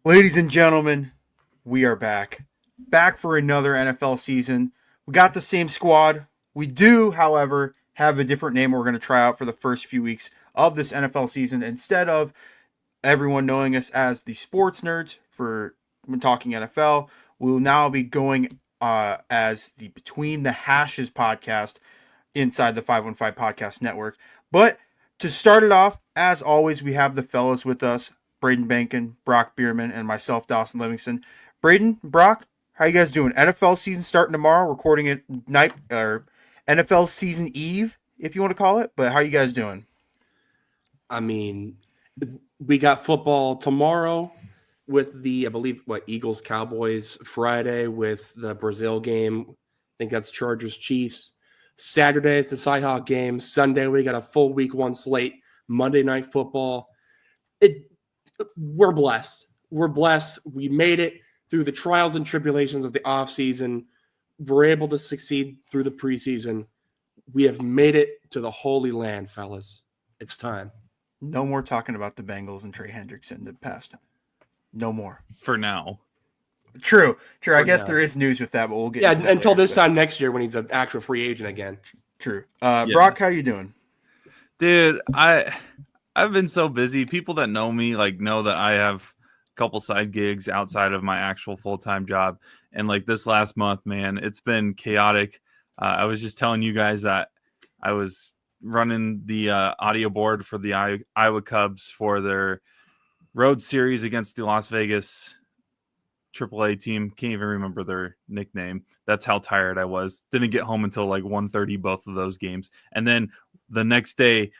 Ladies and gentlemen, we are back. Back for another NFL season. We got the same squad. We do, however, have a different name we're going to try out for the first few weeks of this NFL season. Instead of everyone knowing us as the sports nerds for when talking NFL, we will now be going as the Between the Hashes podcast inside the 515 Podcast Network. But to start it off, as always, we have the fellas with us, Braden Bankin, Brock Bierman, and myself, Dawson Livingston. Braden, Brock, how you guys doing? NFL season starting tomorrow, recording it night or NFL season eve, if you want to call it. But how you guys doing? I mean, we got football tomorrow with the, I believe, Eagles Cowboys, Friday with the Brazil game. I think that's Chargers Chiefs. Saturday is the Cyhawk game. Sunday we got a full week one slate. Monday Night Football. We're blessed. We're blessed. We made it through the trials and tribulations of the offseason. We're able to succeed through the preseason. We have made it to the Holy Land, fellas. It's time. No more talking about the Bengals and Trey Hendrickson the past time. No more. For now. True. I guess there is news with that, but we'll get into that until later, this time next year when he's an actual free agent again. True. Brock, how you doing? Dude, I've been so busy. People that know me know that I have a couple side gigs outside of my actual full-time job. And this last month, man, it's been chaotic. I was just telling you guys that I was running the audio board for the Iowa Cubs for their road series against the Las Vegas AAA team. Can't even remember their nickname. That's how tired I was. Didn't get home until 1:30 both of those games. And then the next day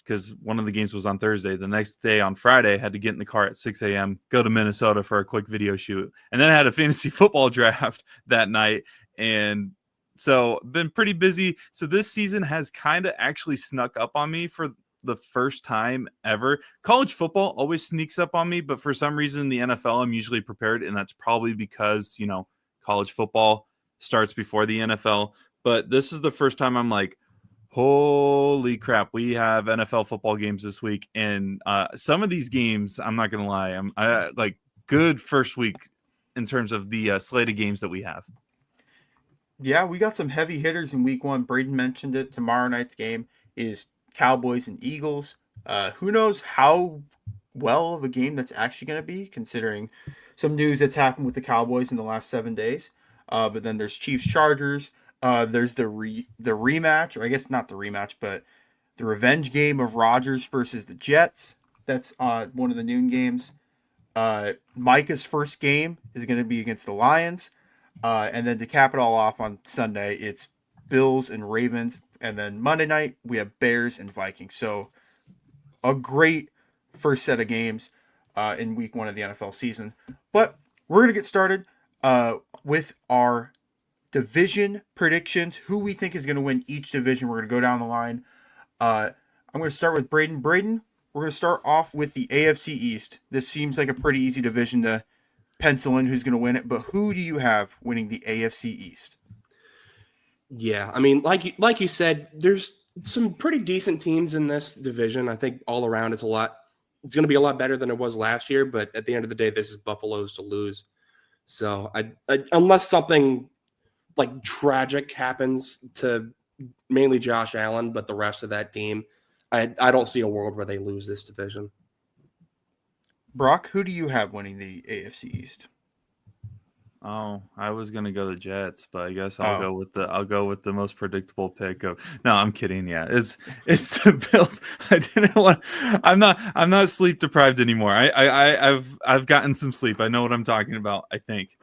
because one of the games was on Thursday, the next day on Friday, I had to get in the car at 6 a.m., go to Minnesota for a quick video shoot. And then I had a fantasy football draft that night. And so been pretty busy. So this season has kind of actually snuck up on me for the first time ever. College football always sneaks up on me, but for some reason the NFL, I'm usually prepared, and that's probably because, college football starts before the NFL. But this is the first time I'm like, holy crap, we have NFL football games this week. And some of these games, I'm not going to lie, I'm good first week in terms of the slate of games that we have. Yeah, we got some heavy hitters in week one. Braden mentioned it. Tomorrow night's game is Cowboys and Eagles. Who knows how well of a game that's actually going to be, considering some news that's happened with the Cowboys in the last 7 days. But then there's Chiefs Chargers. There's the rematch, or I guess not the rematch, but the revenge game of Rodgers versus the Jets. That's one of the noon games. Micah's first game is going to be against the Lions. And then to cap it all off on Sunday, it's Bills and Ravens. And then Monday night, we have Bears and Vikings. So a great first set of games in week one of the NFL season. But we're going to get started with our division predictions, who we think is going to win each division. We're going to go down the line. I'm going to start with Braden. Braden, we're going to start off with the AFC East. This seems like a pretty easy division to pencil in who's going to win it, but who do you have winning the AFC East? Yeah, I mean, like you said, there's some pretty decent teams in this division. I think all around it's going to be a lot better than it was last year, but at the end of the day, this is Buffalo's to lose. So I unless something tragic happens to mainly Josh Allen, but the rest of that team, I don't see a world where they lose this division. Brock, who do you have winning the AFC East? Oh, I was gonna go the Jets, but I guess I'll go with the most predictable pick of. No, I'm kidding. Yeah, it's the Bills. I'm not sleep deprived anymore. I've gotten some sleep. I know what I'm talking about. I think.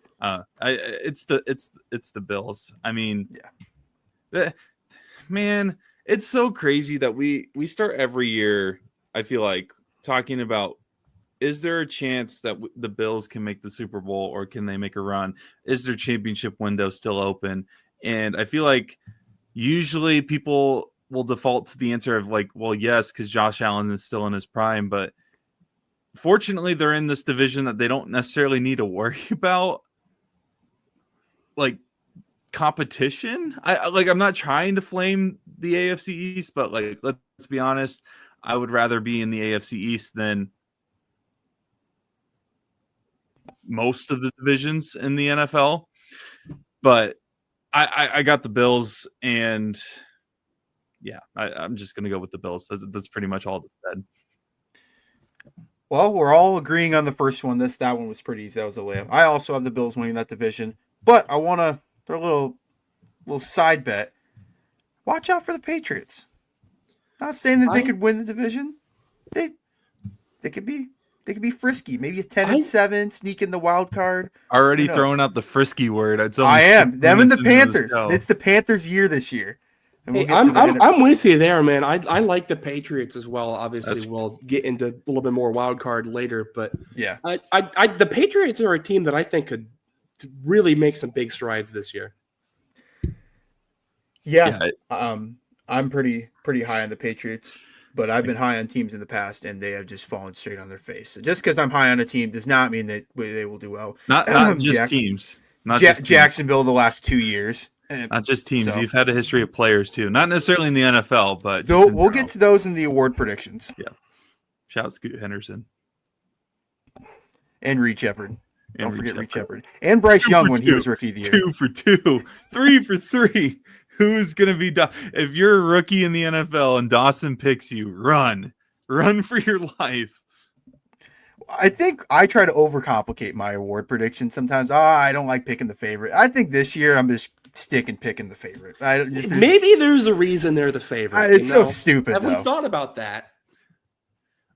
It's the Bills. I mean, yeah. Man, it's so crazy that we start every year. I feel like talking about. Is there a chance that the Bills can make the Super Bowl, or can they make a run? Is their championship window still open? And I feel like usually people will default to the answer of well, yes, because Josh Allen is still in his prime. But fortunately, they're in this division that they don't necessarily need to worry about competition. I'm not trying to flame the AFC East, but let's be honest, I would rather be in the AFC East than most of the divisions in the NFL. But I got the Bills, and yeah, I'm just going to go with the Bills. That's pretty much all that's said. Well, we're all agreeing on the first one. That one was pretty easy. That was a layup. I also have the Bills winning that division, but I want to throw a little side bet. Watch out for the Patriots. Not saying that they could win the division. They could be frisky. Maybe a 10-7, sneak in the wild card. Already throwing out the frisky word. I am. Them and the Panthers. It's the Panthers' year this year. Hey, I'm with you there, man. I like the Patriots as well. Obviously, we'll get into a little bit more wild card later, but yeah, the Patriots are a team that I think could really make some big strides this year. Yeah. I'm pretty high on the Patriots, but I've been high on teams in the past, and they have just fallen straight on their face. So just because I'm high on a team does not mean that they will do well. Not just teams. Jacksonville the last 2 years. Not just teams. So, you've had a history of players too. Not necessarily in the NFL, but we'll get to those in the award predictions. Yeah. Shout out Scoot Henderson. And Reed Shepard. Don't forget Reed Shepard. And Bryce Young when he was rookie of the year. 2 for 2. 3 for 3. Who's going to be if you're a rookie in the NFL and Dawson picks you, run for your life. I think I try to overcomplicate my award prediction sometimes. I don't like picking the favorite. I think this year I'm just picking the favorite. Maybe there's a reason they're the favorite. It's so stupid. Have we thought about that?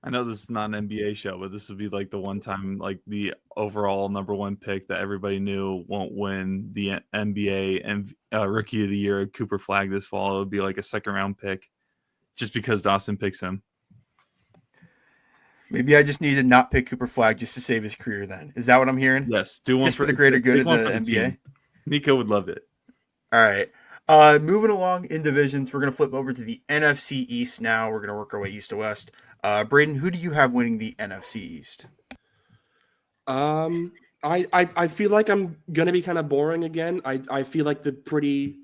I know this is not an NBA show, but this would be like the one time, like the overall number one pick that everybody knew won't win the NBA and Rookie of the Year, Cooper Flag this fall. It would be like a second round pick, just because Dawson picks him. Maybe I just need to not pick Cooper Flag just to save his career. Then is that what I'm hearing? Yes, do one just for the greater good of the NBA. Team. Nico would love it. All right. Moving along in divisions, we're going to flip over to the NFC East now. We're going to work our way east to west. Braden, who do you have winning the NFC East? I feel like I'm going to be kind of boring again. I feel like the pretty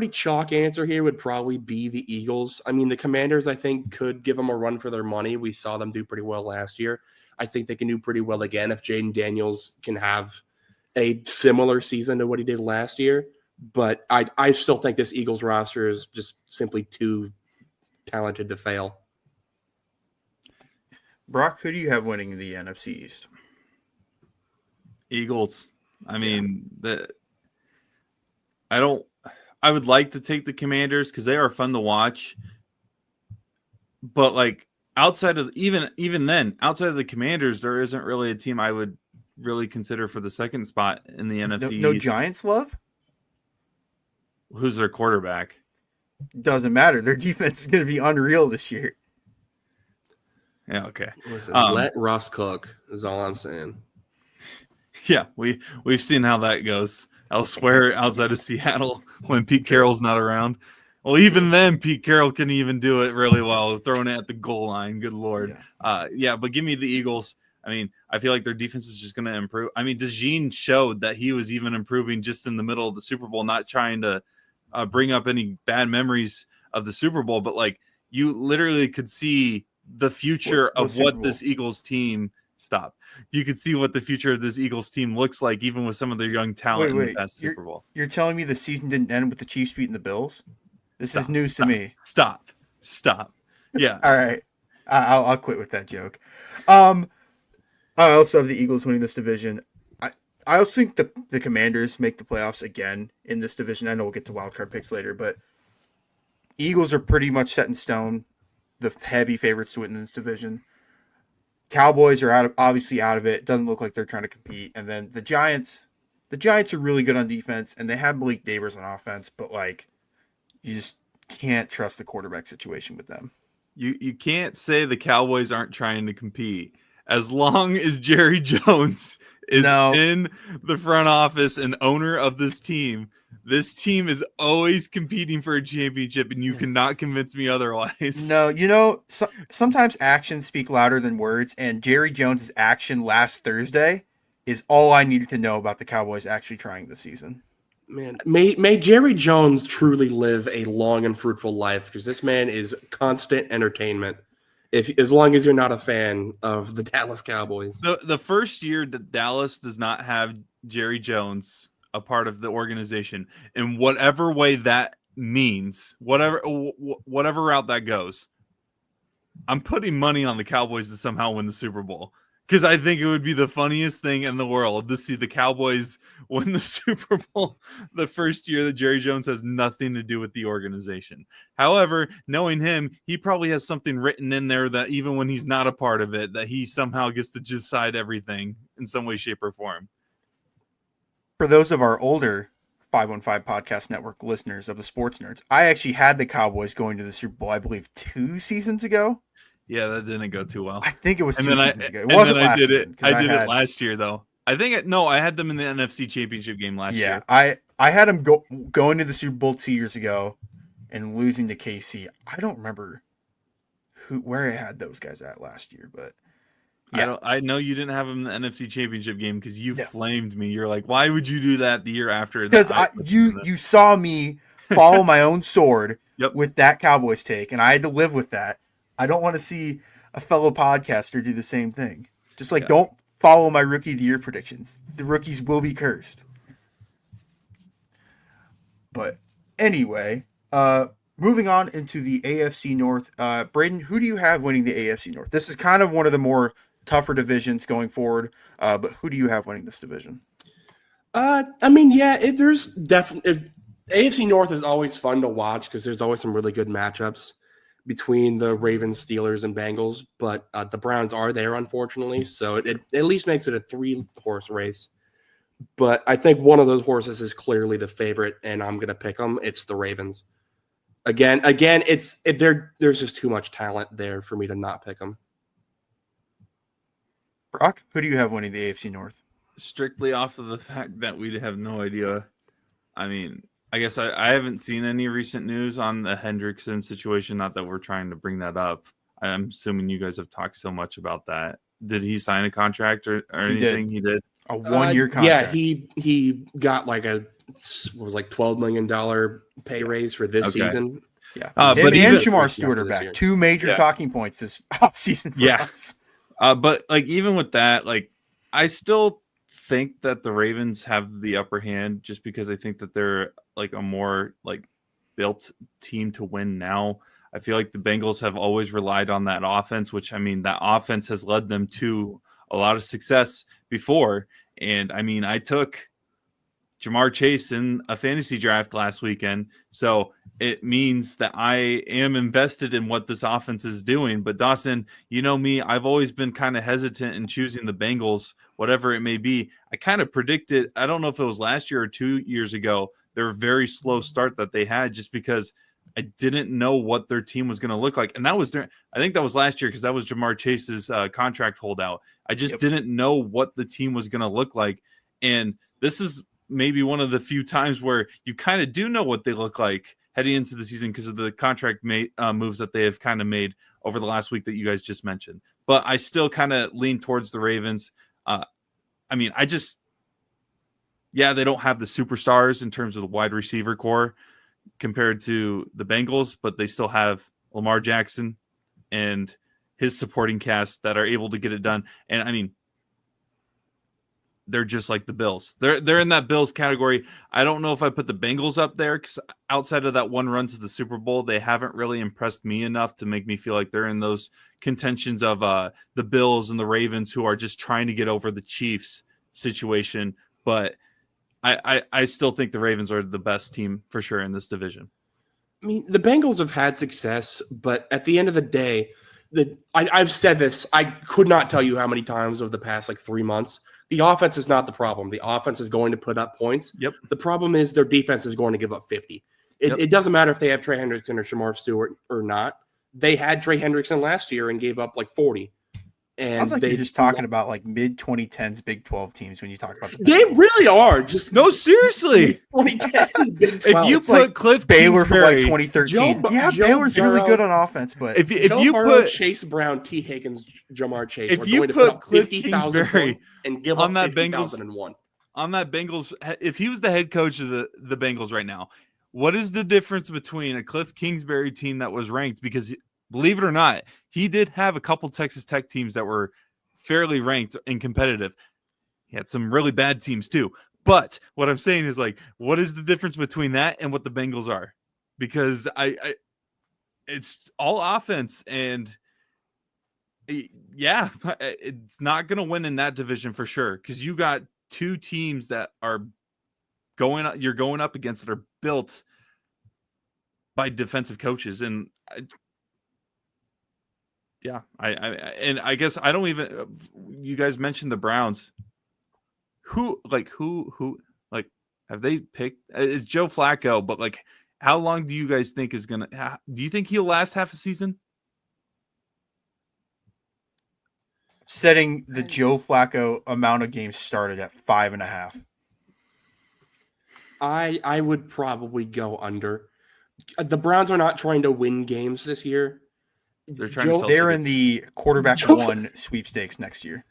chalk answer here would probably be the Eagles. I mean, the Commanders, I think, could give them a run for their money. We saw them do pretty well last year. I think they can do pretty well again if Jaden Daniels can have a similar season to what he did last year. But I still think this Eagles roster is just simply too talented to fail. Brock, who do you have winning the NFC East? Eagles. I mean, I would like to take the Commanders because they are fun to watch. But like outside of even then, outside of the Commanders, there isn't really a team I would really consider for the second spot in the NFC East. No Giants love? Who's their quarterback? Doesn't matter. Their defense is going to be unreal this year. Yeah, okay. Listen, let Russ cook is all I'm saying. Yeah, we've seen how that goes elsewhere outside of Seattle when Pete Carroll's not around. Well, even then, Pete Carroll couldn't even do it really well, throwing it at the goal line. Good Lord. Yeah, but give me the Eagles. I mean, I feel like their defense is just going to improve. I mean, DeJean showed that he was even improving just in the middle of the Super Bowl, not trying to bring up any bad memories of the Super Bowl, but like you literally could see the future of what this Eagles team you could see what the future of this Eagles team looks like, even with some of their young talent in the past Super Bowl. You're telling me the season didn't end with the Chiefs beating the Bills? This is news to me. Stop. Yeah. All right. I'll quit with that joke. I also have the Eagles winning this division. I also think the Commanders make the playoffs again in this division. I know we'll get to wildcard picks later, but Eagles are pretty much set in stone. The heavy favorites to win this division. Cowboys are obviously out of it. Doesn't look like they're trying to compete. And then the Giants are really good on defense, and they have Malik Davis on offense, but like you just can't trust the quarterback situation with them. You can't say the Cowboys aren't trying to compete. As long as Jerry Jones is in the front office and owner of this team is always competing for a championship, and you cannot convince me otherwise. No, sometimes actions speak louder than words, and Jerry Jones' action last Thursday is all I needed to know about the Cowboys actually trying this season. Man, may Jerry Jones truly live a long and fruitful life, because this man is constant entertainment. as long as you're not a fan of the Dallas Cowboys. The first year that Dallas does not have Jerry Jones a part of the organization, in whatever way that means, whatever route that goes, I'm putting money on the Cowboys to somehow win the Super Bowl. Because I think it would be the funniest thing in the world to see the Cowboys win the Super Bowl the first year that Jerry Jones has nothing to do with the organization. However, knowing him, he probably has something written in there that even when he's not a part of it, that he somehow gets to decide everything in some way, shape, or form. For those of our older 515 Podcast Network listeners of the Sports Nerds, I actually had the Cowboys going to the Super Bowl, I believe, 2 seasons ago. Yeah, that didn't go too well. I think it was 2 seasons ago. It and wasn't then last I did season. I did it last year, though. I had them in the NFC Championship game last year. Yeah, I had them going to the Super Bowl 2 years ago and losing to KC. I don't remember where I had those guys at last year, but yeah. I know you didn't have them in the NFC Championship game because you flamed me. You're like, why would you do that the year after? Because you saw me follow my own sword with that Cowboys take, and I had to live with that. I don't want to see a fellow podcaster do the same thing. Just don't follow my rookie of the year predictions. The rookies will be cursed. But anyway, moving on into the AFC North. Braden, who do you have winning the AFC North? This is kind of one of the more tougher divisions going forward, but who do you have winning this division? There's definitely AFC North is always fun to watch because there's always some really good matchups between the Ravens, Steelers, and Bengals, but the Browns are there, unfortunately, so it at least makes it a 3-horse race. But I think one of those horses is clearly the favorite, and I'm going to pick them. It's the Ravens. Again, there's just too much talent there for me to not pick them. Brock, who do you have winning the AFC North? Strictly off of the fact that we have no idea. I mean, I guess I haven't seen any recent news on the Hendrickson situation. Not that we're trying to bring that up. I'm assuming you guys have talked so much about that. Did he sign a contract or anything? He did a 1-year contract. Yeah, he got like $12 million pay raise for this season. Yeah, but and Shamar Stewart are back. 2 major talking points this offseason for us. But even with that, I still think that the Ravens have the upper hand just because I think that they're a more built team to win now. I feel like the Bengals have always relied on that offense, which that offense has led them to a lot of success before. And I took Jamar Chase in a fantasy draft last weekend. So it means that I am invested in what this offense is doing. But Dawson, you know me, I've always been kind of hesitant in choosing the Bengals, whatever it may be. I kind of predicted, I don't know if it was last year or 2 years ago, their very slow start that they had just because I didn't know what their team was going to look like. And that was I think that was last year because that was Jamar Chase's contract holdout. I just didn't know what the team was going to look like. And this is maybe one of the few times where you kind of do know what they look like heading into the season because of the contract moves that they have kind of made over the last week that you guys just mentioned. But I still kind of lean towards the Ravens. They don't have the superstars in terms of the wide receiver core compared to the Bengals, but they still have Lamar Jackson and his supporting cast that are able to get it done. And they're just like the Bills. They're in that Bills category. I don't know if I put the Bengals up there because outside of that one run to the Super Bowl, they haven't really impressed me enough to make me feel like they're in those contentions of the Bills and the Ravens who are just trying to get over the Chiefs situation. But I still think the Ravens are the best team for sure in this division. The Bengals have had success, but at the end of the day, I've said this. I could not tell you how many times over the past 3 months. The offense is not the problem. The offense is going to put up points. Yep. The problem is their defense is going to give up 50. It doesn't matter if they have Trey Hendrickson or Shamar Stewart or not. They had Trey Hendrickson last year and gave up 40. And sounds like you're just talking about mid-2010s Big 12 teams when you talk about the They really are. Just no, seriously. 2010 Big 12. If you put Cliff Baylor Kingsbury, from 2013, Baylor's really good on offense. But if you put Chase Brown, T. Higgins, Jamar Chase, if you put Cliff 50,000 Kingsbury and give on up that Bengals 50,001. On that Bengals, if he was the head coach of the Bengals right now, what is the difference between a Cliff Kingsbury team that was ranked? Because believe it or not, he did have a couple Texas Tech teams that were fairly ranked and competitive. He had some really bad teams too. But what I'm saying is, like, what is the difference between that and what the Bengals are? Because it's all offense, and yeah, it's not going to win in that division for sure. Because you got two teams that are you're going up against that are built by defensive coaches, and I guess I don't even. You guys mentioned the Browns. Who have they picked? It's Joe Flacco, but like, how long do you guys think is gonna? Do you think he'll last half a season? Setting the Joe Flacco amount of games started at 5.5. I would probably go under. The Browns are not trying to win games this year. They're trying to sell They're in tickets. the quarterback one sweepstakes next year.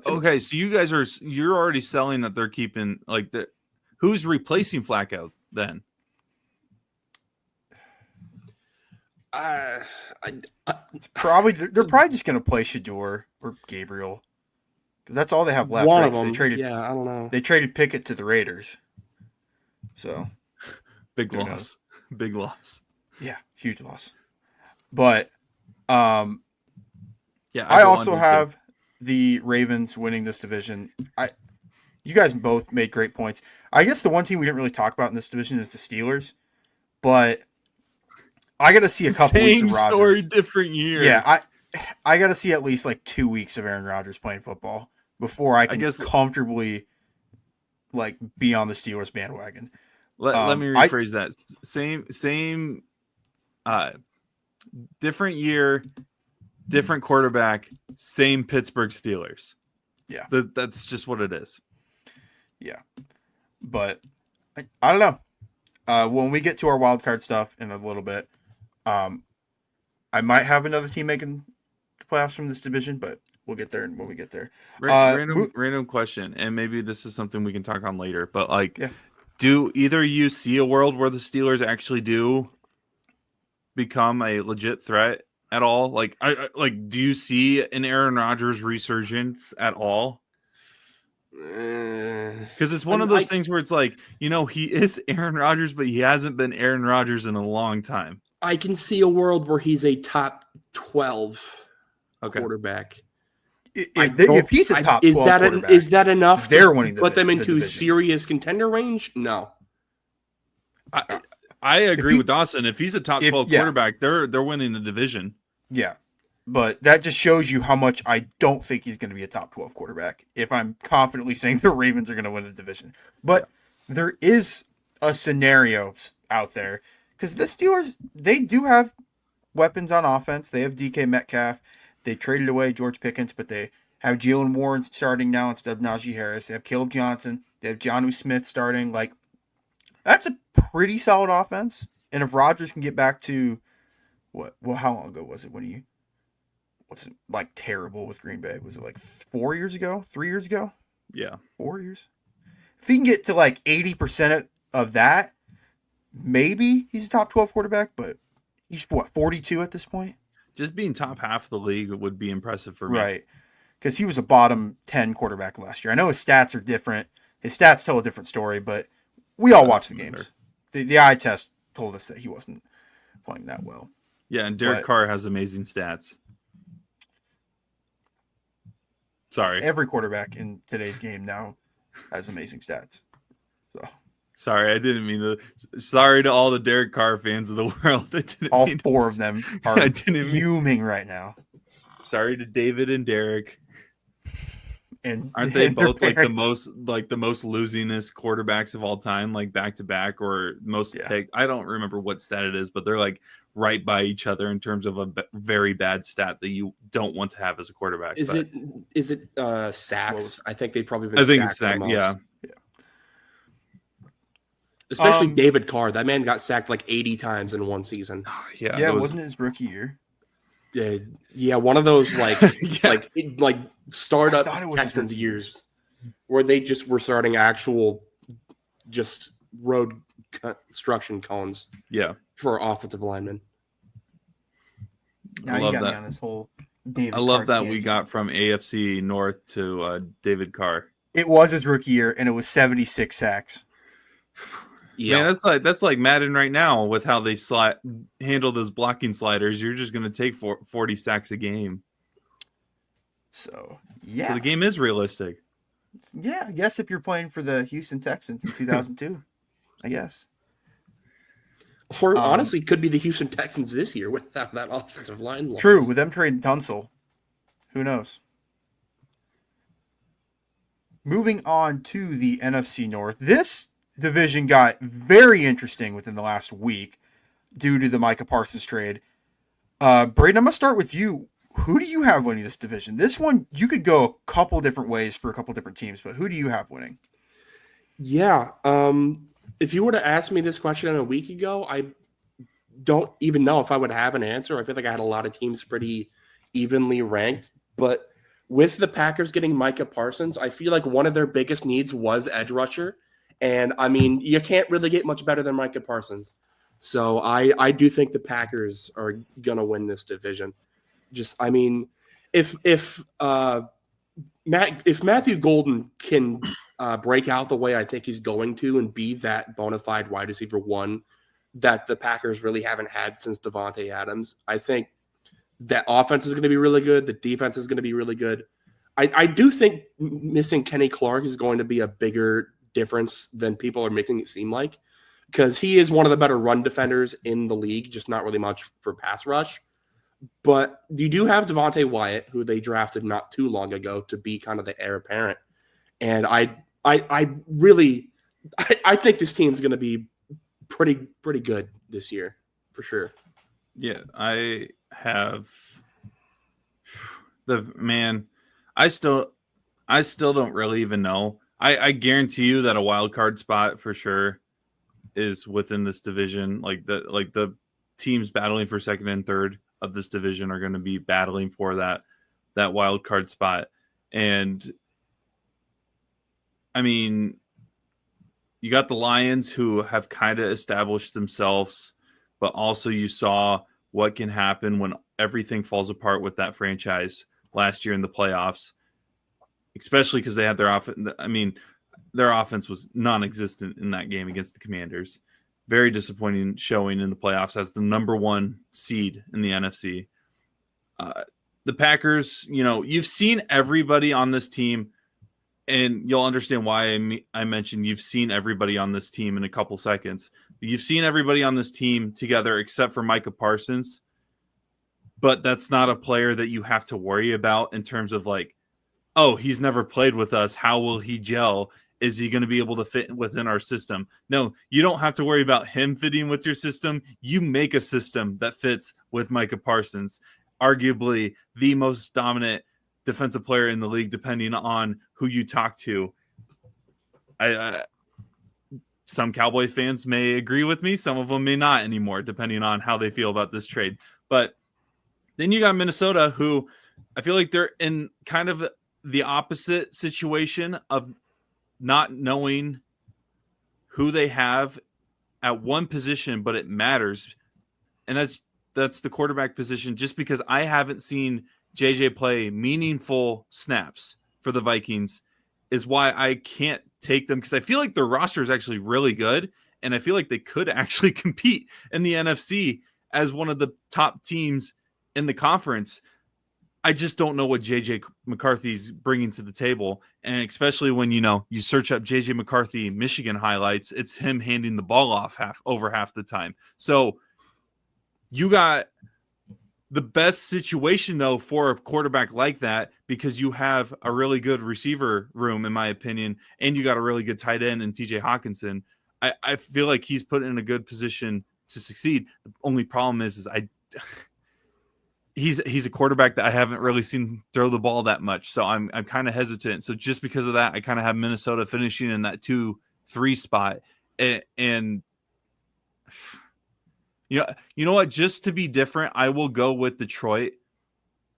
Okay, so you guys you're already selling that they're keeping like the who's replacing Flacco then? It's probably they're probably just going to play Shador or Gabriel, because that's all they have left. One right? of 'Cause them. They traded, Yeah, I don't know. They traded Pickett to the Raiders, so Big who loss. knows? Big loss. Yeah, huge loss. But Yeah, I go also under, have the Ravens winning this division. You guys both made great points. I guess the one team we didn't really talk about in this division is the Steelers, but I got to see a couple weeks Same of Rodgers. story, different year. Yeah, I got to see at least like 2 weeks of Aaron Rodgers playing football before I can guess- comfortably like be on the Steelers bandwagon. Let me rephrase that. Same different year, different quarterback, same Pittsburgh Steelers. Yeah. That's just what it is. Yeah. But I don't know. When we get to our wild card stuff in a little bit, I might have another team making the playoffs from this division, but we'll get there when we get there. Random question, and maybe this is something we can talk on later, but like, Yeah. do either you see a world where the Steelers actually do become a legit threat at all? Like, do you see an Aaron Rodgers resurgence at all? Because it's one of those things where it's like, he is Aaron Rodgers, but he hasn't been Aaron Rodgers in a long time. I can see a world where he's a top 12 quarterback. If he's a top 12 quarterback, is that enough they're to winning put them into division. serious contender range? No. I agree with Dawson. If he's a top 12 quarterback, they're winning the division. Yeah. But that just shows you how much I don't think he's going to be a top 12 quarterback if I'm confidently saying the Ravens are going to win the division. But there is a scenario out there because the Steelers, they do have weapons on offense. They have DK Metcalf. They traded away George Pickens, but they have Jalen Warren starting now instead of Najee Harris. They have Caleb Johnson. They have Jonnu Smith starting. Like, that's a pretty solid offense. And if Rodgers can get back to how long ago was it when he wasn't like terrible with Green Bay? Was it like 4 years ago? 3 years ago? Yeah. 4 years? If he can get to like 80% of that, maybe he's a top 12 quarterback, but he's 42 at this point? Just being top half of the league would be impressive for me. Right. Because he was a bottom 10 quarterback last year. I know his stats are different. His stats tell a different story, but we all watch the games. The eye test told us that he wasn't playing that well. Yeah, and Derek Carr has amazing stats. Sorry. Every quarterback in today's game now has amazing stats. So sorry, I didn't mean to. Sorry to all the Derek Carr fans of the world. All four of them are fuming right now. Sorry to David and Derek. And aren't they both like the most losingest quarterbacks of all time, like back to back or most pick? I don't remember what stat it is, but they're like right by each other in terms of a very bad stat that you don't want to have as a quarterback. Is it sacks? I think they've probably been. I think it's sacks. Yeah. Especially David Carr. That man got sacked like 80 times in one season. Yeah, it wasn't his rookie year. Yeah, one of those like like startup Texans years where they just were starting actual just road construction cones. Yeah, for offensive linemen. Now I you love got me that. on this whole David I love Carr that we tangent. got from AFC North to David Carr. It was his rookie year, and it was 76 sacks. Man, that's like Madden right now with how they handle those blocking sliders. You're just going to take 40 sacks a game. So the game is realistic. Yeah, I guess if you're playing for the Houston Texans in 2002, I guess. Or honestly, could be the Houston Texans this year without that offensive line loss. True, with them trading Tunsil. Who knows? Moving on to the NFC North. This division got very interesting within the last week due to the Micah Parsons trade. Braden, I'm going to start with you. Who do you have winning this division? This one, you could go a couple different ways for a couple different teams, but who do you have winning? Yeah. If you were to ask me this question a week ago, I don't even know if I would have an answer. I feel like I had a lot of teams pretty evenly ranked, but with the Packers getting Micah Parsons, I feel like one of their biggest needs was edge rusher. And I mean, you can't really get much better than Micah Parsons. So I do think the Packers are going to win this division. Just, I mean, if Matthew Golden can break out the way I think he's going to and be that bona fide wide receiver one that the Packers really haven't had since Devontae Adams, I think that offense is going to be really good. The defense is going to be really good. I do think missing Kenny Clark is going to be a bigger difference than people are making it seem like, because he is one of the better run defenders in the league, just not really much for pass rush. But you do have Devontae Wyatt, who they drafted not too long ago to be kind of the heir apparent. And I think this team's going to be pretty good this year, for sure. Yeah, I have I still don't really even know. I guarantee you that a wild card spot for sure is within this division. Like the teams battling for second and third of this division are going to be battling for that wild card spot. And I mean, you got the Lions, who have kind of established themselves, but also you saw what can happen when everything falls apart with that franchise last year in the playoffs, especially because they had their offense. I mean, their offense was non-existent in that game against the Commanders. Very disappointing showing in the playoffs as the number one seed in the NFC. The Packers, you've seen everybody on this team, and you'll understand why I mentioned you've seen everybody on this team in a couple seconds. You've seen everybody on this team together except for Micah Parsons, but that's not a player that you have to worry about in terms of like, oh, he's never played with us. How will he gel? Is he going to be able to fit within our system? No, you don't have to worry about him fitting with your system. You make a system that fits with Micah Parsons, arguably the most dominant defensive player in the league, depending on who you talk to. Some Cowboy fans may agree with me. Some of them may not anymore, depending on how they feel about this trade. But then you got Minnesota, who I feel like they're in kind of the opposite situation of not knowing who they have at one position, but it matters. And that's the quarterback position, just because I haven't seen JJ play meaningful snaps for the Vikings is why I can't take them, because I feel like their roster is actually really good, and I feel like they could actually compete in the NFC as one of the top teams in the conference. I just don't know what JJ McCarthy's bringing to the table, and especially when you search up JJ McCarthy Michigan highlights, it's him handing the ball off over half the time. So you got the best situation, though, for a quarterback like that, because you have a really good receiver room, in my opinion, and you got a really good tight end in TJ Hawkinson. I feel like he's put in a good position to succeed. The only problem is he's a quarterback that I haven't really seen throw the ball that much, so I'm kind of hesitant. So just because of that, I kind of have Minnesota finishing in that 2-3 spot, and you know what? Just to be different, I will go with Detroit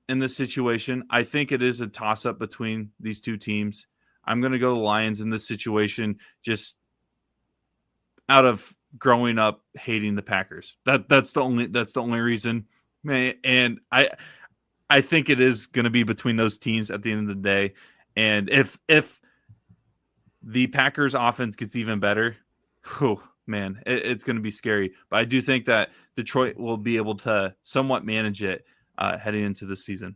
in this situation. I think it is a toss-up between these two teams. I'm going to go to Lions in this situation, just out of growing up hating the Packers. That's the only reason. Man, and I think it is going to be between those teams at the end of the day. And if the Packers offense gets even better, whew, man, it's going to be scary. But I do think that Detroit will be able to somewhat manage it heading into the season.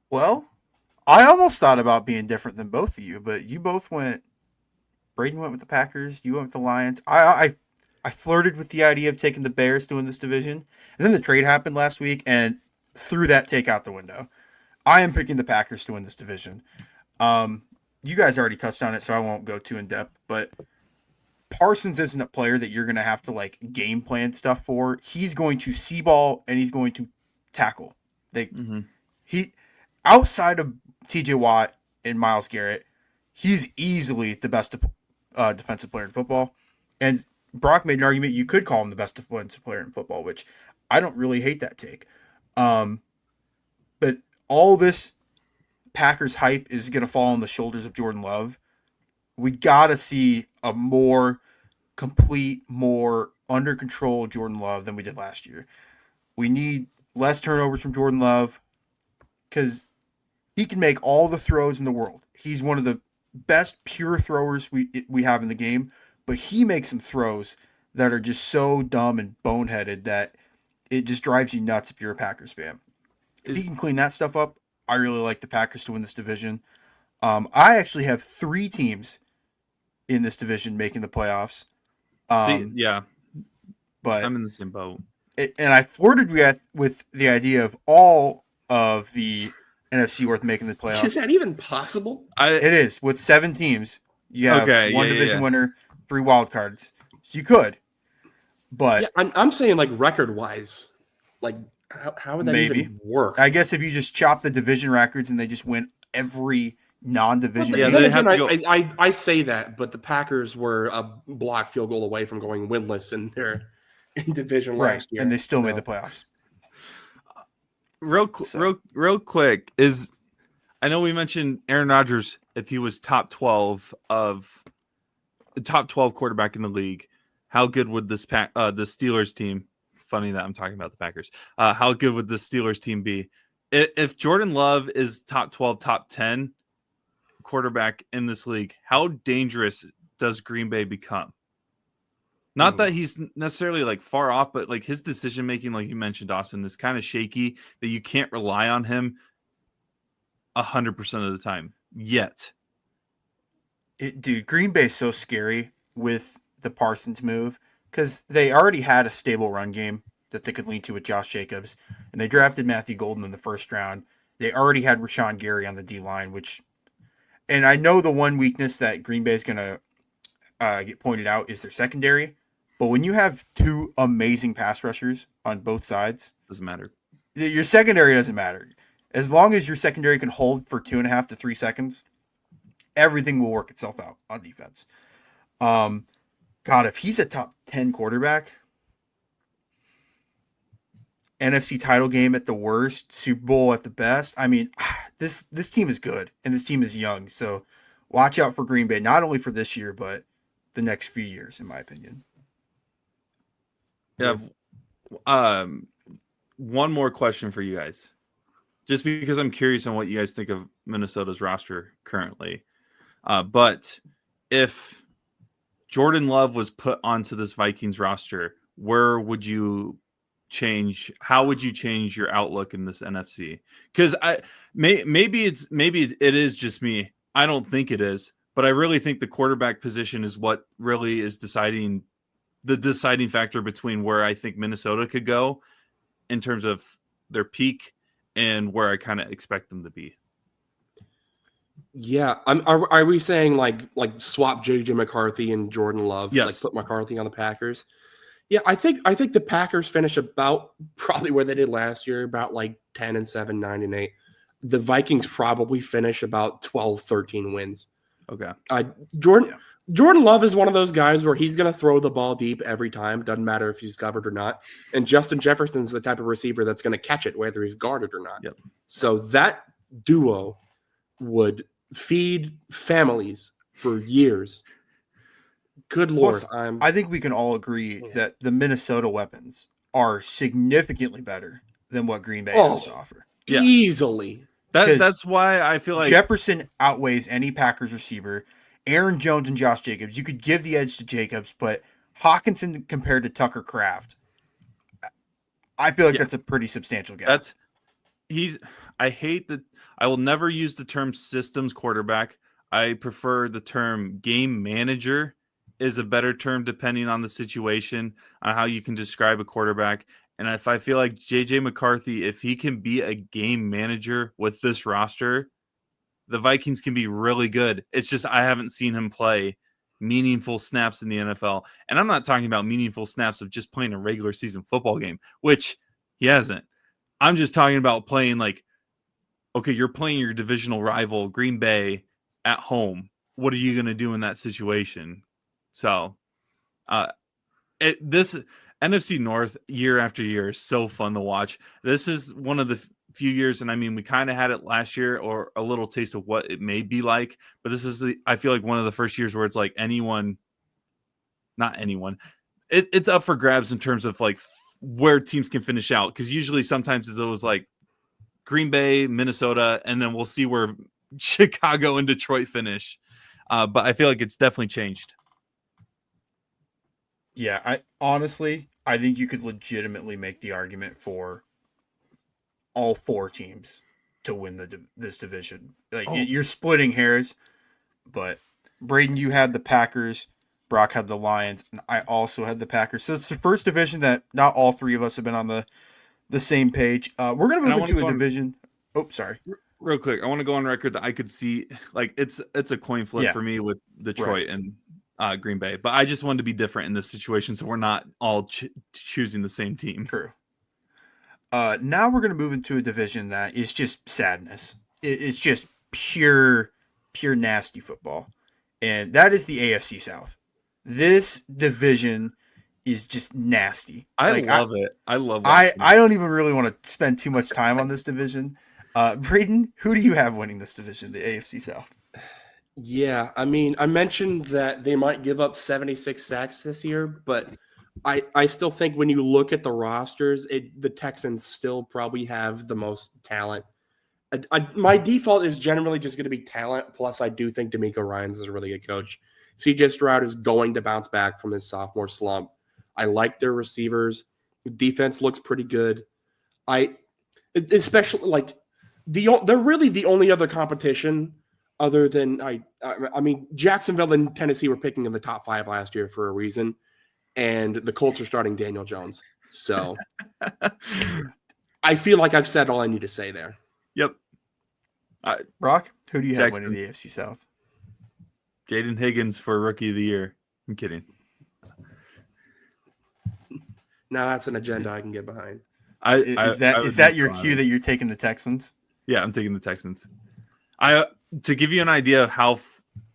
Well, I almost thought about being different than both of you, but you both went. Braden went with the Packers. You went with the Lions. I flirted with the idea of taking the Bears to win this division, and then the trade happened last week and threw that take out the window. I am picking the Packers to win this division. You guys already touched on it, so I won't go too in depth. But Parsons isn't a player that you're going to have to like game plan stuff for. He's going to see ball and he's going to tackle. He outside of T.J. Watt and Myles Garrett, he's easily the best defensive player in football. And Brock made an argument you could call him the best defensive player in football, which I don't really hate that take. But all this Packers hype is going to fall on the shoulders of Jordan Love. We got to see a more complete, more under control Jordan Love than we did last year. We need less turnovers from Jordan Love because he can make all the throws in the world. He's one of the best pure throwers we have in the game, but he makes some throws that are just so dumb and boneheaded that it just drives you nuts if you're a Packers fan. If he can clean that stuff up, I really like the Packers to win this division. I actually have 3 teams in this division making the playoffs. Yeah, but I'm in the same boat. And I flirted with the idea of all of the NFC North making the playoffs. Is that even possible? It is. With 7 teams, you have one division winner, 3 wild cards. You could, but yeah, I'm saying like record wise, like how would that even work? I guess if you just chop the division records and they just win every non-division. Well, they have to go. I say that, but the Packers were a block field goal away from going winless in their division last year, and they still made the playoffs. Real quick is, I know we mentioned Aaron Rodgers. If he was top 12 quarterback in the league, how good would the Steelers team? Funny that I'm talking about the Packers. How good would the Steelers team be if Jordan Love is top 12, top 10 quarterback in this league? How dangerous does Green Bay become? Not that he's necessarily like far off, but like his decision making, like you mentioned, Dawson, is kind of shaky that you can't rely on him 100% of the time yet. Dude, Green Bay is so scary with the Parsons move because they already had a stable run game that they could lean to with Josh Jacobs, and they drafted Matthew Golden in the first round. They already had Rashawn Gary on the D-line, and I know the one weakness that Green Bay is going to get pointed out is their secondary. But when you have 2 amazing pass rushers on both sides, doesn't matter. Your secondary doesn't matter. As long as your secondary can hold for 2.5 to 3 seconds, everything will work itself out on defense. God, if he's a top 10 quarterback, NFC title game at the worst, Super Bowl at the best. I mean, this team is good and this team is young. So watch out for Green Bay, not only for this year, but the next few years, in my opinion. Yeah. One more question for you guys, just because I'm curious on what you guys think of Minnesota's roster currently. But if Jordan Love was put onto this Vikings roster, where would you change? How would you change your outlook in this NFC? Because maybe it is just me. I don't think it is, but I really think the quarterback position is what really is the deciding factor between where I think Minnesota could go in terms of their peak and where I kind of expect them to be. Yeah, are we saying like swap JJ McCarthy and Jordan Love? Yes. Like put McCarthy on the Packers. Yeah, I think the Packers finish about probably where they did last year, about like 10-7, 9-8. The Vikings probably finish about 12, 13 wins. Okay. Jordan Love is one of those guys where he's going to throw the ball deep every time. Doesn't matter if he's covered or not. And Justin Jefferson's the type of receiver that's going to catch it, whether he's guarded or not. Yep. So that duo would feed families for years. Good Lord. Plus, I think we can all agree that the Minnesota weapons are significantly better than what Green Bay has to offer. Yeah. Easily. That's why I feel like Jefferson outweighs any Packers receiver. Aaron Jones and Josh Jacobs, you could give the edge to Jacobs, but Hawkinson compared to Tucker Kraft, I feel like that's a pretty substantial gap. I will never use the term systems quarterback. I prefer the term game manager is a better term depending on the situation, on how you can describe a quarterback. And if I feel like JJ McCarthy, if he can be a game manager with this roster, the Vikings can be really good. It's just I haven't seen him play meaningful snaps in the NFL. And I'm not talking about meaningful snaps of just playing a regular season football game, which he hasn't. I'm just talking about playing like, okay, you're playing your divisional rival, Green Bay, at home. What are you going to do in that situation? So this NFC North year after year is so fun to watch. This is one of the few years, and I mean, we kind of had it last year or a little taste of what it may be like, but this is I feel like one of the first years where it's like not anyone. It's up for grabs in terms of like where teams can finish out. Because usually sometimes it's always like Green Bay, Minnesota, and then we'll see where Chicago and Detroit finish. But I feel like it's definitely changed. Yeah, I think you could legitimately make the argument for all four teams to win this division. Like you're splitting hairs, but Braden, you had the Packers, Brock had the Lions, and I also had the Packers. So it's the first division that not all three of us have been on the same page. We're gonna move into a division. Oh, sorry. Real quick, I want to go on record that I could see like it's a coin flip for me with Detroit and Green Bay, but I just wanted to be different in this situation, so we're not all choosing the same team. True. Now we're going to move into a division that is just sadness. It's just pure nasty football, and that is the AFC South. This division is just nasty. I love it. I love it. I don't even really want to spend too much time on this division. Braden, who do you have winning this division, the AFC South? Yeah, I mean, I mentioned that they might give up 76 sacks this year, but I still think when you look at the rosters, the Texans still probably have the most talent. My default is generally just going to be talent, plus I do think D'Amico Ryans is a really good coach. CJ Stroud is going to bounce back from his sophomore slump. I like their receivers. The defense looks pretty good. Especially like they're really the only other competition other than I mean, Jacksonville and Tennessee were picking in the top 5 last year for a reason, and the Colts are starting Daniel Jones. So I feel like I've said all I need to say there. Yep. Brock, who do you have winning the AFC South? Jaden Higgins for Rookie of the Year. I'm kidding. Now that's an agenda I can get behind. Is that your cue that you're taking the Texans? Yeah, I'm taking the Texans. To give you an idea of how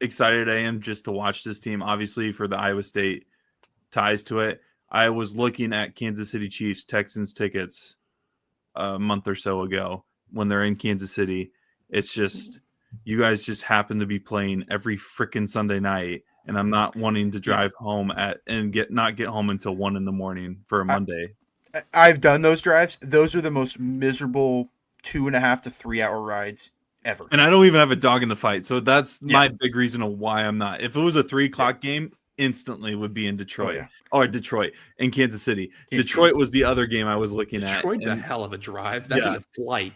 excited I am just to watch this team, obviously for the Iowa State ties to it, I was looking at Kansas City Chiefs Texans tickets a month or so ago when they're in Kansas City. It's just you guys just happen to be playing every freaking Sunday night, and I'm not wanting to drive home not get home until 1 a.m. for a Monday. I've done those drives. Those are the most miserable 2.5 to 3 hour rides ever. And I don't even have a dog in the fight. So that's my big reason of why I'm not. If it was a 3 o'clock game, instantly would be in Detroit. Or Detroit and Kansas City. Detroit was the other game I was looking at. Detroit's a hell of a drive. That'd be a flight.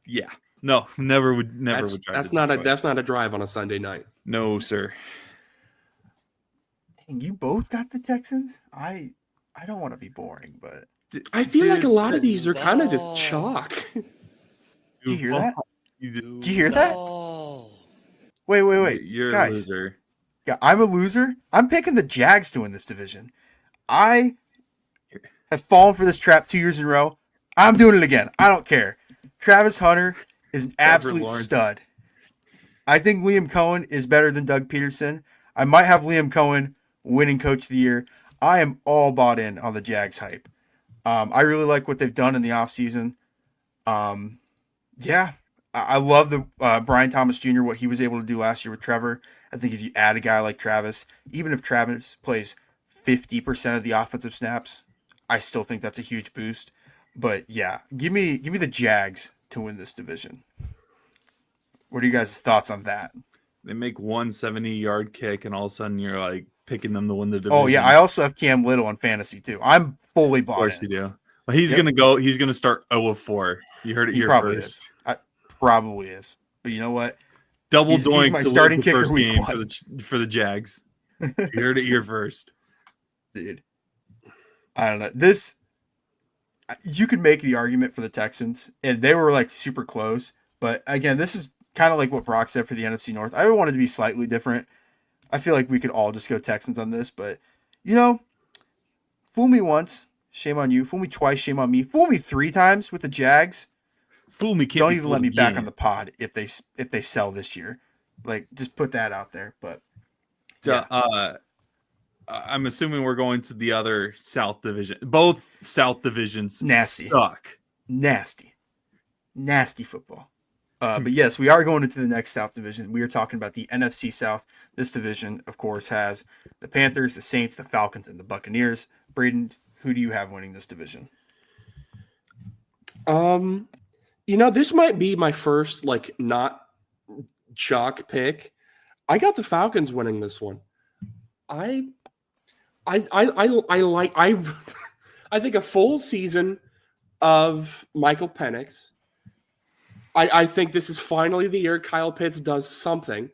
Yeah. No, never would drive. That's not a drive on a Sunday night. No, sir. You both got the Texans? I don't want to be boring, but I feel like a lot of these are kind of just chalk. Did you hear that? Did you hear that? Wait. You're guys, a loser. Yeah, I'm a loser. I'm picking the Jags to win this division. I have fallen for this trap 2 years in a row. I'm doing it again. I don't care. Travis Hunter is an absolute stud. I think Liam Cohen is better than Doug Peterson. I might have Liam Cohen winning Coach of the Year. I am all bought in on the Jags hype. I really like what they've done in the offseason. Yeah, I love the Brian Thomas Jr. what he was able to do last year with Trevor. I think if you add a guy like Travis, even if Travis plays 50% of the offensive snaps, I still think that's a huge boost. But yeah, give me the Jags to win this division. What are you guys' thoughts on that? They make 170-yard kick, and all of a sudden you're like picking them to win the division. Oh yeah, I also have Cam Little on fantasy too. I'm fully Of bought course in. you do. Well, he's Yep. gonna go. He's gonna start 0 of 4. You heard it He here probably first. is. Probably is. But you know what? Double He's doink my to starting lose the kicker first week game one. for the Jags. You heard it here first. Dude, I don't know. This you could make the argument for the Texans, and they were like super close. But again, this is kind of like what Brock said for the NFC North. I wanted to be slightly different. I feel like we could all just go Texans on this, but you know, fool me once, shame on you. Fool me twice, shame on me. Fool me 3 times with the Jags. Fool me, can't Don't be even fooled let me back on again. the pod if they sell this year. Like, just put that out there. But So, yeah, I'm assuming we're going to the other South Division. Both South divisions nasty, suck. nasty football. But yes, we are going into the next South division. We are talking about the NFC South. This division, of course, has the Panthers, the Saints, the Falcons, and the Buccaneers. Braden, who do you have winning this division? This might be my first like not chalk pick. I got the Falcons winning this one. I like I think a full season of Michael Penix. I think this is finally the year Kyle Pitts does something.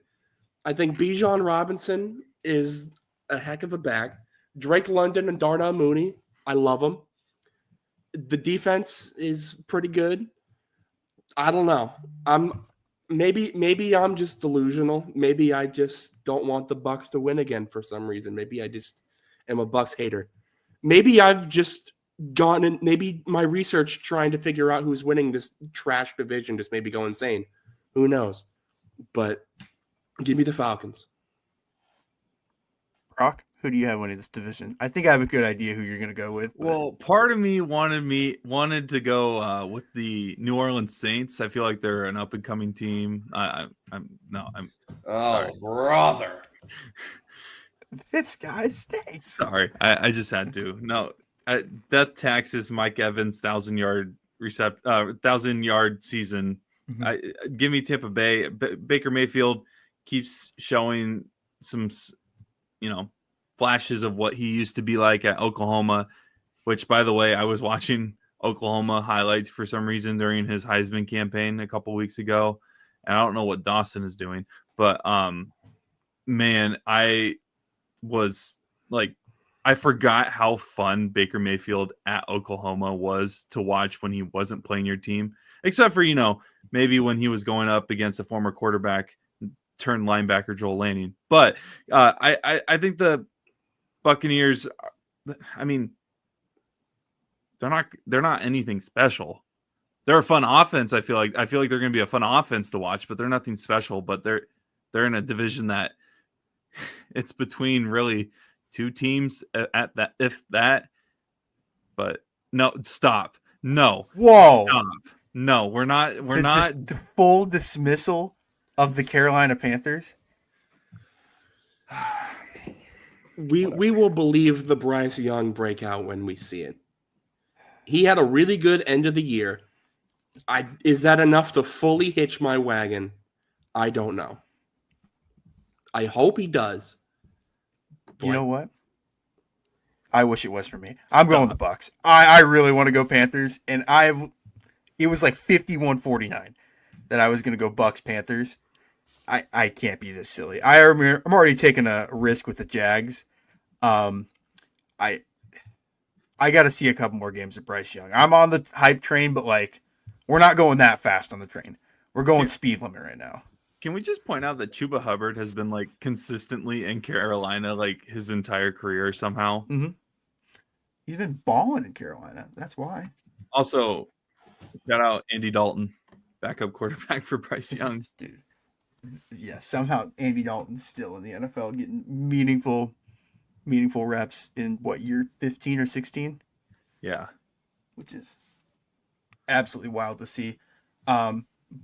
I think Bijan Robinson is a heck of a back. Drake London and Darnell Mooney, I love them. The defense is pretty good. I don't know. Maybe I'm just delusional. Maybe I just don't want the Bucks to win again for some reason. Maybe I just am a Bucks hater. Maybe I've just gone and maybe my research trying to figure out who's winning this trash division just maybe go insane. Who knows? But give me the Falcons. Brock, who do you have winning this division? I think I have a good idea who you're going to go with. But... Well, part of me wanted to go with the New Orleans Saints. I feel like they're an up and coming team. I'm sorry. Brother. This guy stinks. Sorry, I just had to. No, death taxes Mike Evans 1,000-yard 1,000-yard season. Mm-hmm. Give me Tampa Bay. Baker Mayfield keeps showing some, flashes of what he used to be like at Oklahoma. Which, by the way, I was watching Oklahoma highlights for some reason during his Heisman campaign a couple weeks ago, and I don't know what Dawson is doing, but man, I was like, I forgot how fun Baker Mayfield at Oklahoma was to watch when he wasn't playing your team, except for, maybe when he was going up against a former quarterback turned linebacker Joel Lanning. But I think the Buccaneers, I mean, they're not anything special. They're a fun offense. I feel like they're going to be a fun offense to watch, but they're nothing special. But they're in a division that it's between really 2 teams at that, if that. But no, stop. No, whoa, stop. No, we're not. The full dismissal of the Carolina Panthers. We will believe the Bryce Young breakout when we see it. He had a really good end of the year. Is that enough to fully hitch my wagon? I don't know. I hope he does. You know what? I wish it was for me. I'm going the Bucks. I really want to go Panthers, and it was like 51-49 that I was going to go Bucks Panthers. I can't be this silly. I'm already taking a risk with the Jags. I got to see a couple more games of Bryce Young. I'm on the hype train, but like we're not going that fast on the train. We're going speed limit right now. Can we just point out that Chuba Hubbard has been like consistently in Carolina like his entire career somehow? Mm-hmm. He's been balling in Carolina. That's why. Also, shout out Andy Dalton, backup quarterback for Bryce Young. Dude. Yeah, somehow Andy Dalton's still in the NFL getting meaningful reps in what year, 15 or 16? Yeah. Which is absolutely wild to see.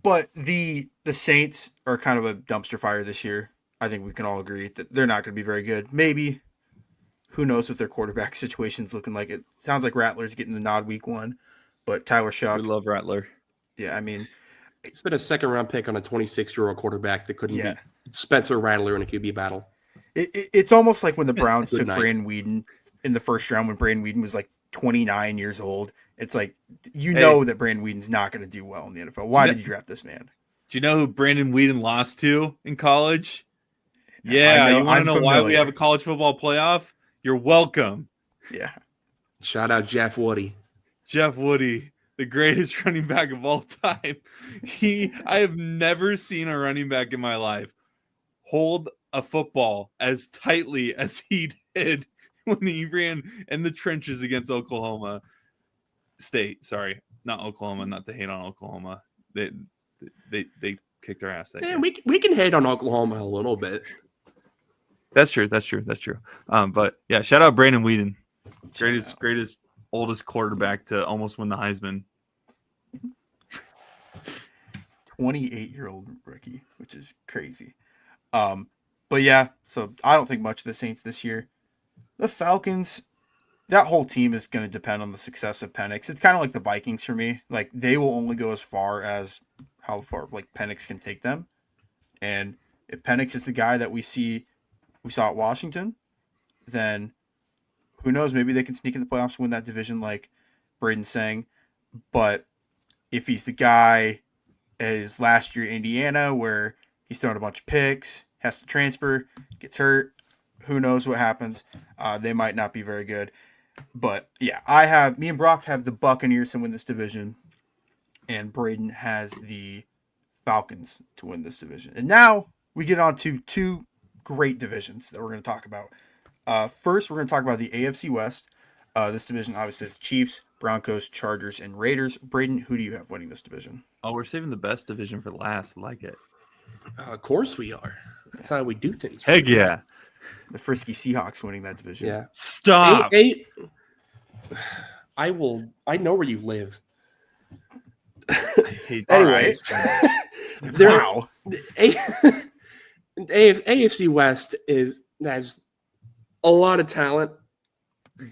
But the Saints are kind of a dumpster fire this year. I think we can all agree that they're not going to be very good. Maybe, who knows what their quarterback situation's looking like. It sounds like Rattler's getting the nod week 1, but Tyler We Shuck, love Rattler. yeah, I mean, It's been a second-round pick on a 26-year-old quarterback that couldn't yeah. beat Spencer Rattler in a QB battle. It's almost like when the Browns Good took night. Braden Weeden in the first round when Braden Weeden was like 29 years old. It's like, you know that Braden Weeden's not going to do well in the NFL. Why did you draft this man? Do you know who Brandon Weeden lost to in college? I Yeah, know, you want to I'm know why we familiar. have a college football playoff? You're welcome. Yeah. Shout out Jeff Woody. Jeff Woody, the greatest running back of all time. I have never seen a running back in my life hold a football as tightly as he did when he ran in the trenches against Oklahoma State. Sorry, not Oklahoma, not to hate on Oklahoma. They kicked our ass that Yeah, year. we can hate on Oklahoma a little bit. That's true. But yeah, shout out Brandon Weeden. Greatest, oldest quarterback to almost win the Heisman. 28-year-old rookie, which is crazy. But yeah, so I don't think much of the Saints this year. The Falcons, that whole team is going to depend on the success of Penix. It's kind of like the Vikings for me. Like, they will only go as far as how far like Penix can take them. And if Penix is the guy that we saw at Washington, then who knows? Maybe they can sneak in the playoffs and win that division, like Braden's saying. But if he's the guy as last year Indiana, where he's throwing a bunch of picks, has to transfer, gets hurt, who knows what happens? They might not be very good. But yeah, me and Brock have the Buccaneers to win this division, and Braden has the Falcons to win this division. And now we get on to two great divisions that we're going to talk about. First, we're going to talk about the AFC West. This division obviously is Chiefs, Broncos, Chargers, and Raiders. Braden, who do you have winning this division? Oh, we're saving the best division for last. I like it. Of course we are. That's how we do things. Heck yeah. The frisky Seahawks winning that division. Yeah. Stop. I know where you live. Anyways. Wow. AFC West has a lot of talent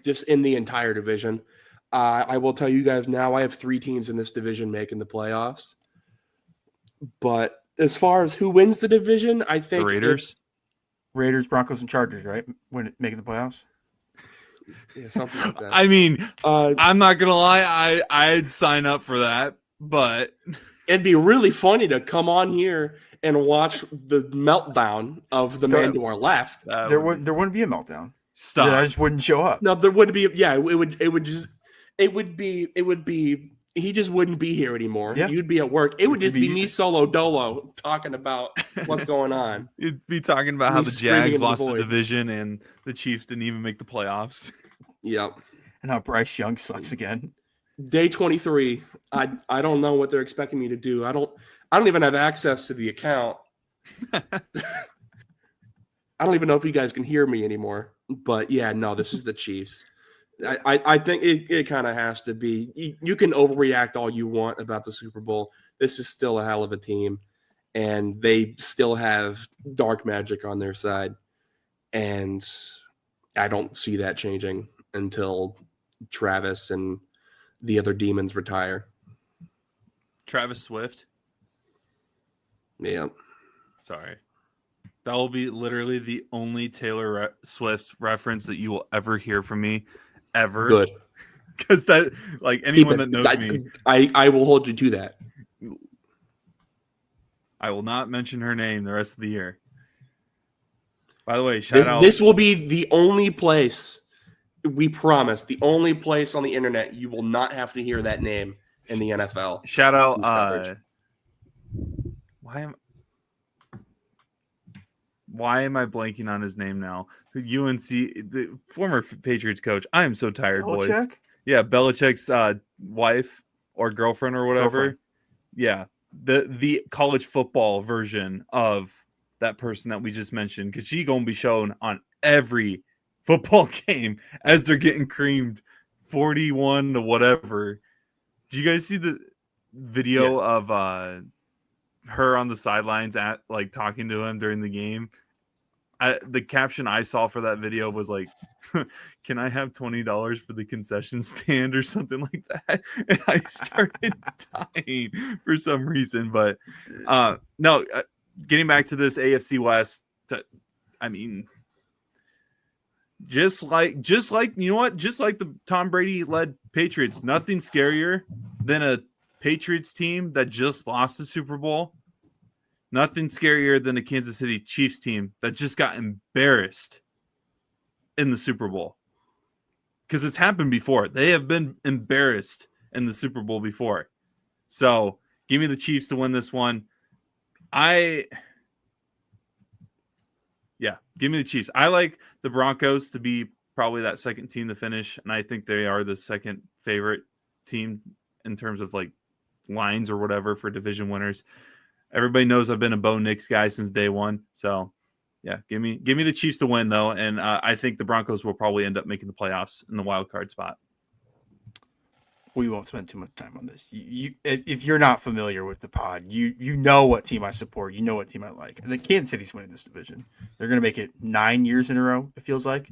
just in the entire division. I will tell you guys now, I have 3 teams in this division making the playoffs. But as far as who wins the division, I think the Raiders, Broncos, and Chargers, right? Making the playoffs? Yeah, something like that. I mean, I'm not going to lie. I'd sign up for that, but it'd be really funny to come on here and watch the meltdown of the man to our left. There wouldn't be a meltdown. Stop. I just wouldn't show up. No, there would be. Yeah, it would be. He just wouldn't be here anymore. Yeah. You'd be at work. It would just be me solo dolo talking about what's going on. You'd be talking about how the screaming Jags into the lost the void. division and the Chiefs didn't even make the playoffs. Yep. And how Bryce Young sucks again. Day 23. I don't know what they're expecting me to do. I don't even have access to the account. I don't even know if you guys can hear me anymore. But yeah, no, this is the Chiefs. I think it kind of has to be. You can overreact all you want about the Super Bowl. This is still a hell of a team, and they still have dark magic on their side. And I don't see that changing until Travis and the other demons retire. Travis Swift. Yeah. Sorry. That will be literally the only Taylor Swift reference that you will ever hear from me, ever. Good. Because that, like, anyone that knows me, I will hold you to that. I will not mention her name the rest of the year. By the way, shout out. This will be the only place, we promise, the only place on the internet you will not have to hear that name in the NFL. Shout out. Why am I blanking on his name now? UNC, the former Patriots coach. I am so tired, boys. Yeah, Belichick's wife or girlfriend or whatever. Yeah, the college football version of that person that we just mentioned, because she's gonna be shown on every football game as they're getting creamed 41 to whatever. Did you guys see the video of her on the sidelines at like talking to him during the game. The caption I saw for that video was like, "Can I have $20 for the concession stand or something like that?" And I started dying for some reason. But no, getting back to this AFC West, I mean, just like you know what, just like the Tom Brady led Patriots, nothing scarier than a Patriots team that just lost the Super Bowl. Nothing scarier than a Kansas City Chiefs team that just got embarrassed in the Super Bowl. Because it's happened before. They have been embarrassed in the Super Bowl before. So give me the Chiefs to win this one. Give me the Chiefs. I like the Broncos to be probably that second team to finish, and I think they are the second favorite team in terms of like lines or whatever for division winners. Everybody knows I've been a Bo Nix guy since day one. So, yeah, give me the Chiefs to win, though. And I think the Broncos will probably end up making the playoffs in the wild card spot. We won't spend too much time on this. If you're not familiar with the pod, you know what team I support. You know what team I like. The Kansas City's winning this division. They're going to make it 9 years in a row, it feels like.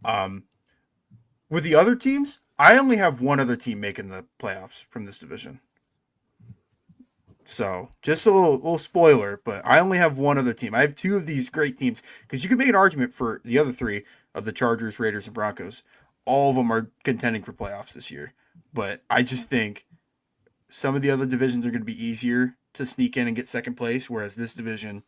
With the other teams, I only have one other team making the playoffs from this division. So, just a little spoiler, but I only have one other team. I have two of these great teams because you can make an argument for the other three of the Chargers, Raiders, and Broncos. All of them are contending for playoffs this year. But I just think some of the other divisions are going to be easier to sneak in and get second place, whereas this division,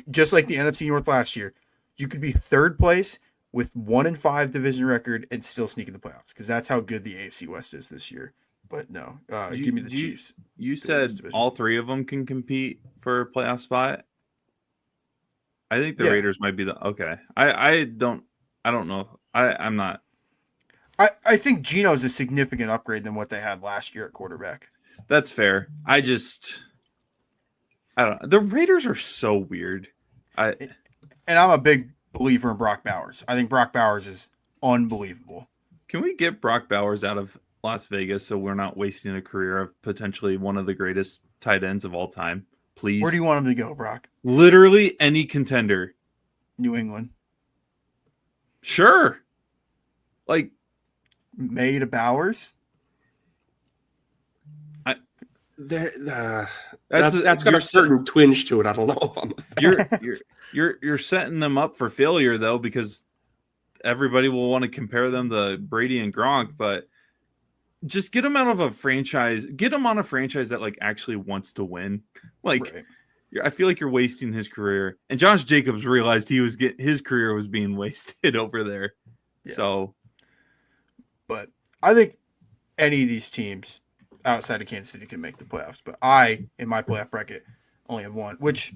just like the NFC North last year, you could be third place with 1-5 division record and still sneak in the playoffs because that's how good the AFC West is this year. But no, give me the Chiefs. You said all three of them can compete for a playoff spot. I think the Raiders might be the okay. I don't know. I'm not. I think Geno's a significant upgrade than what they had last year at quarterback. That's fair. I don't know. The Raiders are so weird. And I'm a big believer in Brock Bowers. I think Brock Bowers is unbelievable. Can we get Brock Bowers out of Las Vegas so we're not wasting a career of potentially one of the greatest tight ends of all time? Please. Where do you want him to go, Brock? Literally any contender. New England. Sure. Like May to Bowers. That's got a certain twinge to it. I don't know if you're setting them up for failure though, because everybody will want to compare them to Brady and Gronk, but just get them out of a franchise. Get them on a franchise that like actually wants to win. Like, right. I feel like you're wasting his career. And Josh Jacobs realized his career was being wasted over there. Yeah. So, but I think any of these teams outside of Kansas City can make the playoffs. But I, in my playoff bracket, only have one, which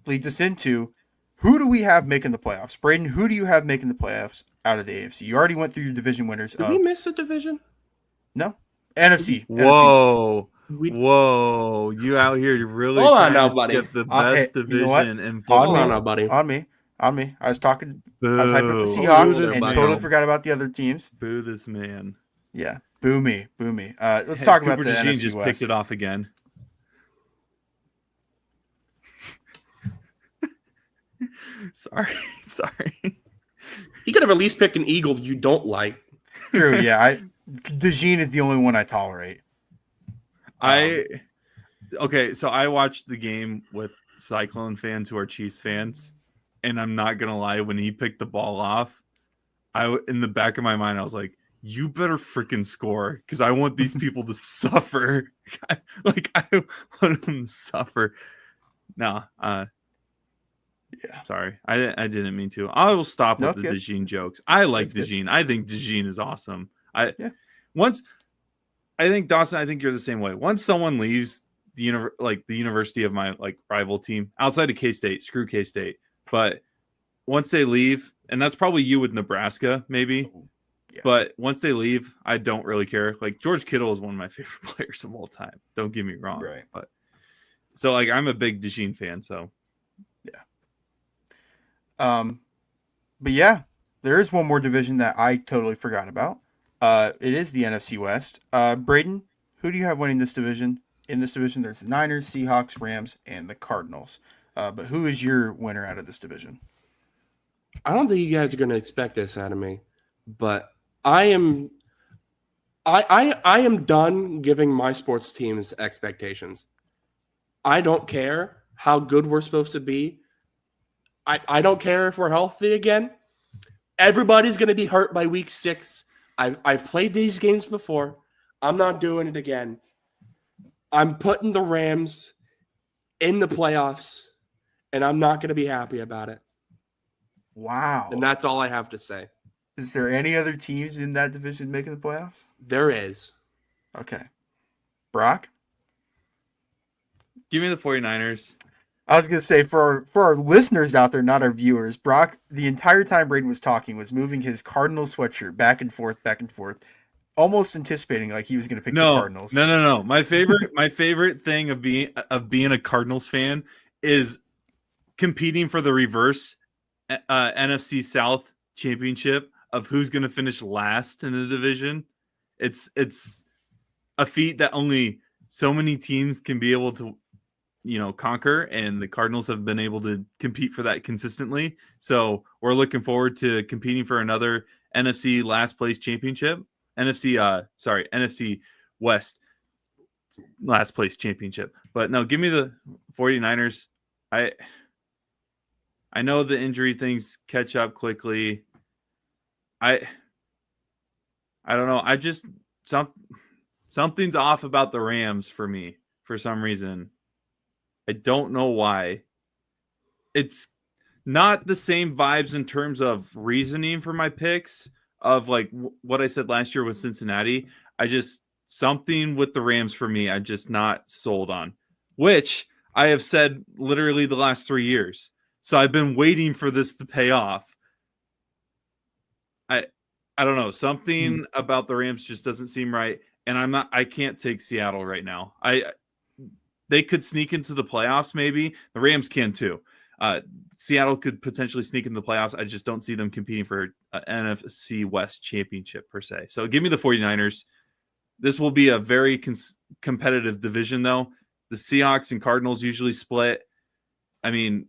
leads us into who do we have making the playoffs? Braden, who do you have making the playoffs out of the AFC? You already went through your division winners. Did we miss a division? No. NFC. Whoa. NFC. Whoa. You out here, you're really trying to get the best division in football. Hold on, buddy. On me. I was hyping up the Seahawks and totally forgot about the other teams. Boo this man. Yeah. Boo me. Let's talk about the NFC just West. Picked it off again. Sorry. He could have at least picked an Eagle you don't like. True, yeah. DeJean is the only one I tolerate. Okay, so I watched the game with Cyclone fans who are Chiefs fans, and I'm not gonna lie, when he picked the ball off, in the back of my mind, I was like, you better freaking score because I want these people to suffer. I want them to suffer. No, yeah. Sorry, I didn't mean to. I will stop with the DeJean jokes. I like DeJean. I think DeJean is awesome. I think Dawson. I think you're the same way. Once someone leaves the university of my rival team outside of K-State, screw K-State. But once they leave, and that's probably you with Nebraska, maybe. Yeah. But once they leave, I don't really care. Like George Kittle is one of my favorite players of all time. Don't get me wrong. Right. But so I'm a big DeJean fan. So yeah. But yeah, there is one more division that I totally forgot about. It is the NFC West. Braden, who do you have winning this division? in this division. There's the Niners, Seahawks, Rams, and the Cardinals. But who is your winner out of this division? I don't think you guys are going to expect this out of me, but I am. I am done giving my sports teams expectations. I don't care how good we're supposed to be. I don't care if we're healthy again. Everybody's going to be hurt by week 6. I've played these games before. I'm not doing it again. I'm putting the Rams in the playoffs, and I'm not going to be happy about it. Wow. And that's all I have to say. Is there any other teams in that division making the playoffs? There is. Okay. Brock? Give me the 49ers. I was going to say, for our listeners out there, not our viewers, Brock, the entire time Braden was talking, was moving his Cardinals sweatshirt back and forth, almost anticipating like he was going to pick the Cardinals. No. My favorite thing of being a Cardinals fan is competing for the reverse NFC South championship of who's going to finish last in the division. It's a feat that only so many teams can be able to, conquer, and the Cardinals have been able to compete for that consistently. So we're looking forward to competing for another NFC last place championship. NFC West last place championship. But no, give me the 49ers. I know the injury things catch up quickly. I don't know. I just something's off about the Rams for me for some reason. I don't know why. It's not the same vibes in terms of reasoning for my picks of like what I said last year with Cincinnati. Something with the Rams for me, I'm just not sold on, which I have said literally the last 3 years. So I've been waiting for this to pay off. I don't know. Something about the Rams just doesn't seem right. And I can't take Seattle right now. They could sneak into the playoffs, maybe. The Rams can too. Seattle could potentially sneak into the playoffs. I just don't see them competing for an NFC West championship per se. So give me the 49ers. This will be a very competitive division, though. The Seahawks and Cardinals usually split. I mean,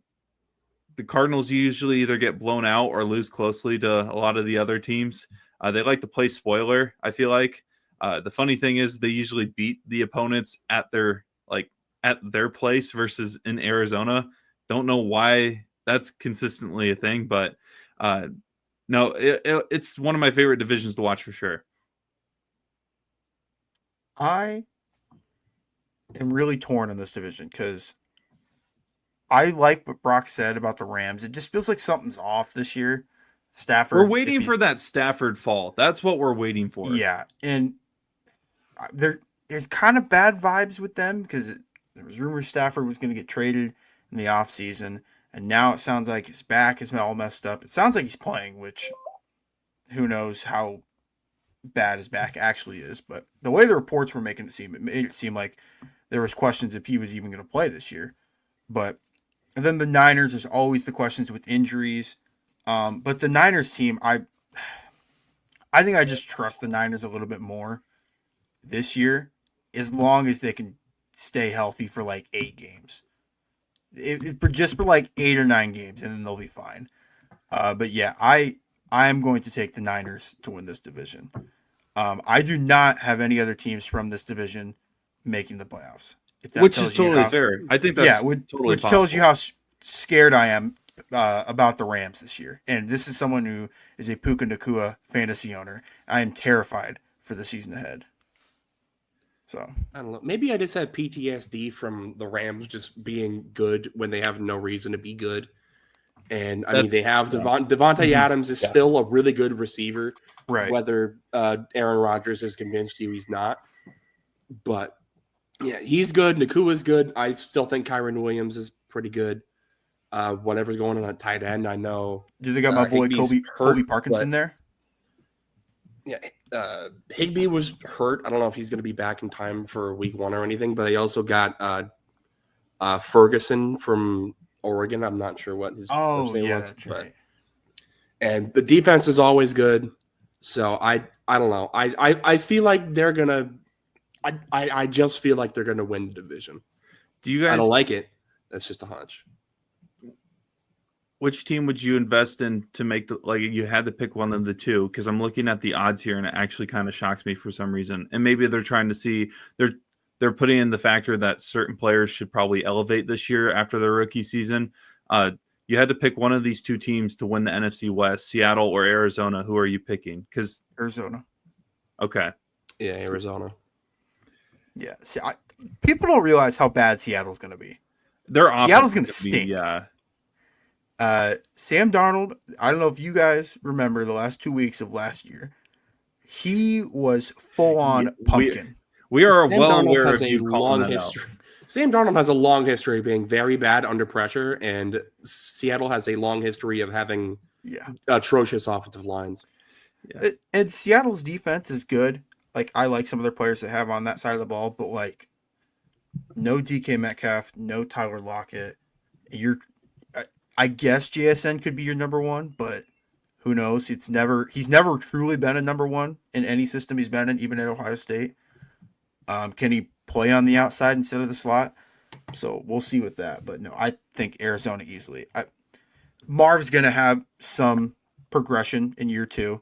the Cardinals usually either get blown out or lose closely to a lot of the other teams. They like to play spoiler, I feel like. The funny thing is they usually beat the opponents at their place versus in Arizona. Don't know why that's consistently a thing, but no, it's one of my favorite divisions to watch for sure. I am really torn in this division because I like what Brock said about the Rams. It just feels like something's off this year. Stafford. We're waiting for that Stafford fall. That's what we're waiting for. Yeah, and there's kind of bad vibes with them because there was rumors Stafford was going to get traded in the offseason, and now it sounds like his back is all messed up. It sounds like he's playing, which who knows how bad his back actually is. But the way the reports were making it made it seem like there was questions if he was even going to play this year. And then the Niners, there's always the questions with injuries. But the Niners team, I think I just trust the Niners a little bit more this year, as long as they can stay healthy for like 8 games. For like 8 or 9 games, and then they'll be fine. But yeah, I am going to take the Niners to win this division. I do not have any other teams from this division making the playoffs. Which is totally fair. I think that's which tells you how scared I am about the Rams this year. And this is someone who is a Puka Nacua fantasy owner. I am terrified for the season ahead. So I don't know. Maybe I just had PTSD from the Rams just being good when they have no reason to be good. And I mean, they have Devontae Adams is still a really good receiver, right? Whether Aaron Rodgers has convinced you he's not, but yeah, he's good. Nakua's good. I still think Kyron Williams is pretty good. Whatever's going on at tight end, I know. Do they got my boy Colby Parkinson there? Yeah, Higbee was hurt. I don't know if he's going to be back in time for week 1 or anything, but they also got Ferguson from Oregon. I'm not sure what his first name was. That's right. And the defense is always good. So I don't know. I feel like they're going to I just feel like they're going to win the division. Do you I guys? don't like it. That's just a hunch. Which team would you invest in to make the like? You had to pick one of the two because I'm looking at the odds here, and it actually kind of shocks me for some reason. And maybe they're trying to see they're putting in the factor that certain players should probably elevate this year after their rookie season. You had to pick one of these two teams to win the NFC West, Seattle or Arizona. Who are you picking? Because Arizona. okay, Yeah, Arizona. Yeah. See, people don't realize how bad Seattle's going to be. their offense Seattle's going to is be- stink. Yeah, Sam Darnold, I don't know if you guys remember the last 2 weeks of last year. He was full on Yeah, pumpkin. we are Sam well Darnold aware has of a you calling long that history. Sam Darnold has a long history of being very bad under pressure, and Seattle has a long history of having Yeah. atrocious offensive lines. And Seattle's defense is good. Like, I like some of their players they have on that side of the ball, but like, no DK Metcalf, no Tyler Lockett. I guess JSN could be your number one, but who knows? He's never truly been a number one in any system he's been in, even at Ohio State. Can he play on the outside instead of the slot? So we'll see with that. But no, I think Arizona easily. Marv's going to have some progression in year two.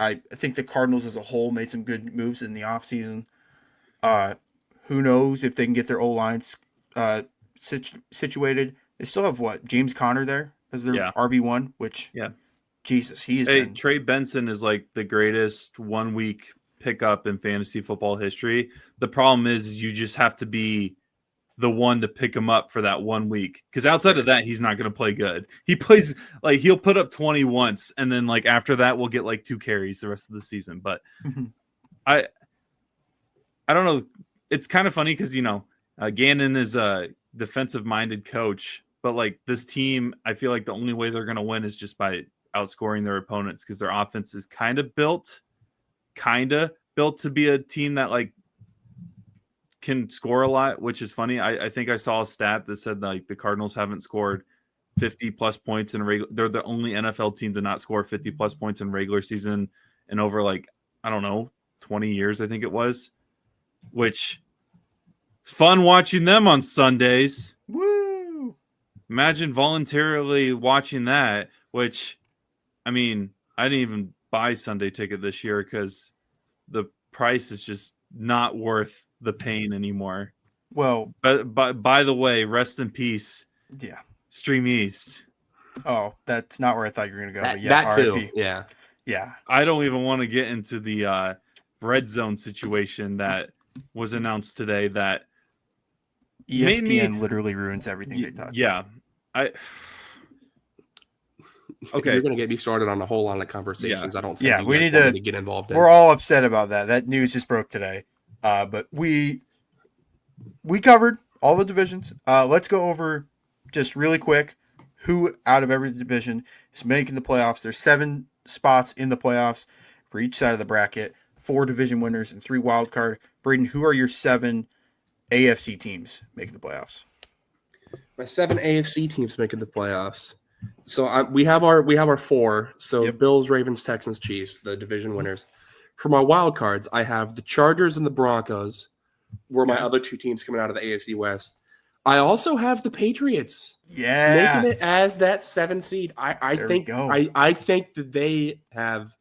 I think the Cardinals as a whole made some good moves in the offseason. Who knows if they can get their O-lines situated. They still have James Conner there as their Yeah. RB1, which Jesus, he has been. Trey Benson is like the greatest 1 week pickup in fantasy football history. The problem is you just have to be the one to pick him up for that 1 week. Because outside of that, he's not going to play good. He plays like he'll put up 20 once, and then like after that, we'll get like 2 carries the rest of the season. But I don't know. It's kind of funny because Gannon is a defensive minded coach, but like this team, I feel like the only way they're going to win is just by outscoring their opponents because their offense is kind of built to be a team that like can score a lot, which is funny. I think I saw a stat that said like the Cardinals haven't scored 50 plus points in regular. They're the only NFL team to not score 50 plus points in regular season in over like, I don't know, 20 years, I think it was, which it's fun watching them on Sundays. Woo! Imagine voluntarily watching that, which, I mean, I didn't even buy Sunday ticket this year because the price is just not worth the pain anymore. Well, but by the way, rest in peace. Yeah. Stream East. Oh, that's not where I thought you were going to go. That, but yeah, that too. RIP. Yeah. Yeah. I don't even want to get into the red zone situation that was announced today that ESPN literally ruins everything they touch. Yeah. Okay. You're going to get me started on a whole lot of conversations. I don't think we need to get involved in. We're all upset about that. That news just broke today. But we covered all the divisions. Let's go over just really quick who out of every division is making the playoffs. There's 7 spots in the playoffs for each side of the bracket, 4 division winners and 3 wild card. Braden, who are your 7 AFC teams making the playoffs? My 7 AFC teams making the playoffs. So we have our 4. So Bills, Ravens, Texans, Chiefs, the division winners. For my wild cards, I have the Chargers and the Broncos were my other 2 teams coming out of the AFC West. I also have the Patriots. Making it as that 7 seed. I think that they have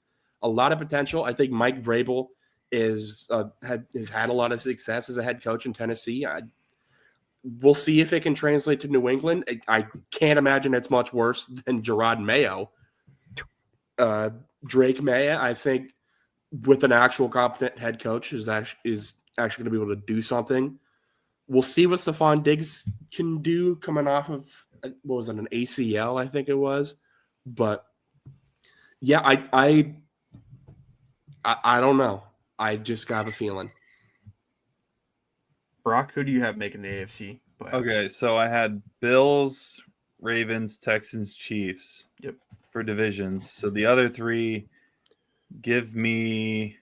a lot of potential. I think Mike Vrabel has had a lot of success as a head coach in Tennessee. We'll see if it can translate to New England. I can't imagine it's much worse than Gerard Mayo. Drake May, I think, with an actual competent head coach, is actually going to be able to do something. We'll see what Stephon Diggs can do coming off of, what was it, an ACL, I think it was. But yeah, I don't know. I just got a feeling. Brock, who do you have making the AFC playoffs? Okay, so I had Bills, Ravens, Texans, Chiefs. Yep. For divisions. So the other 3, give me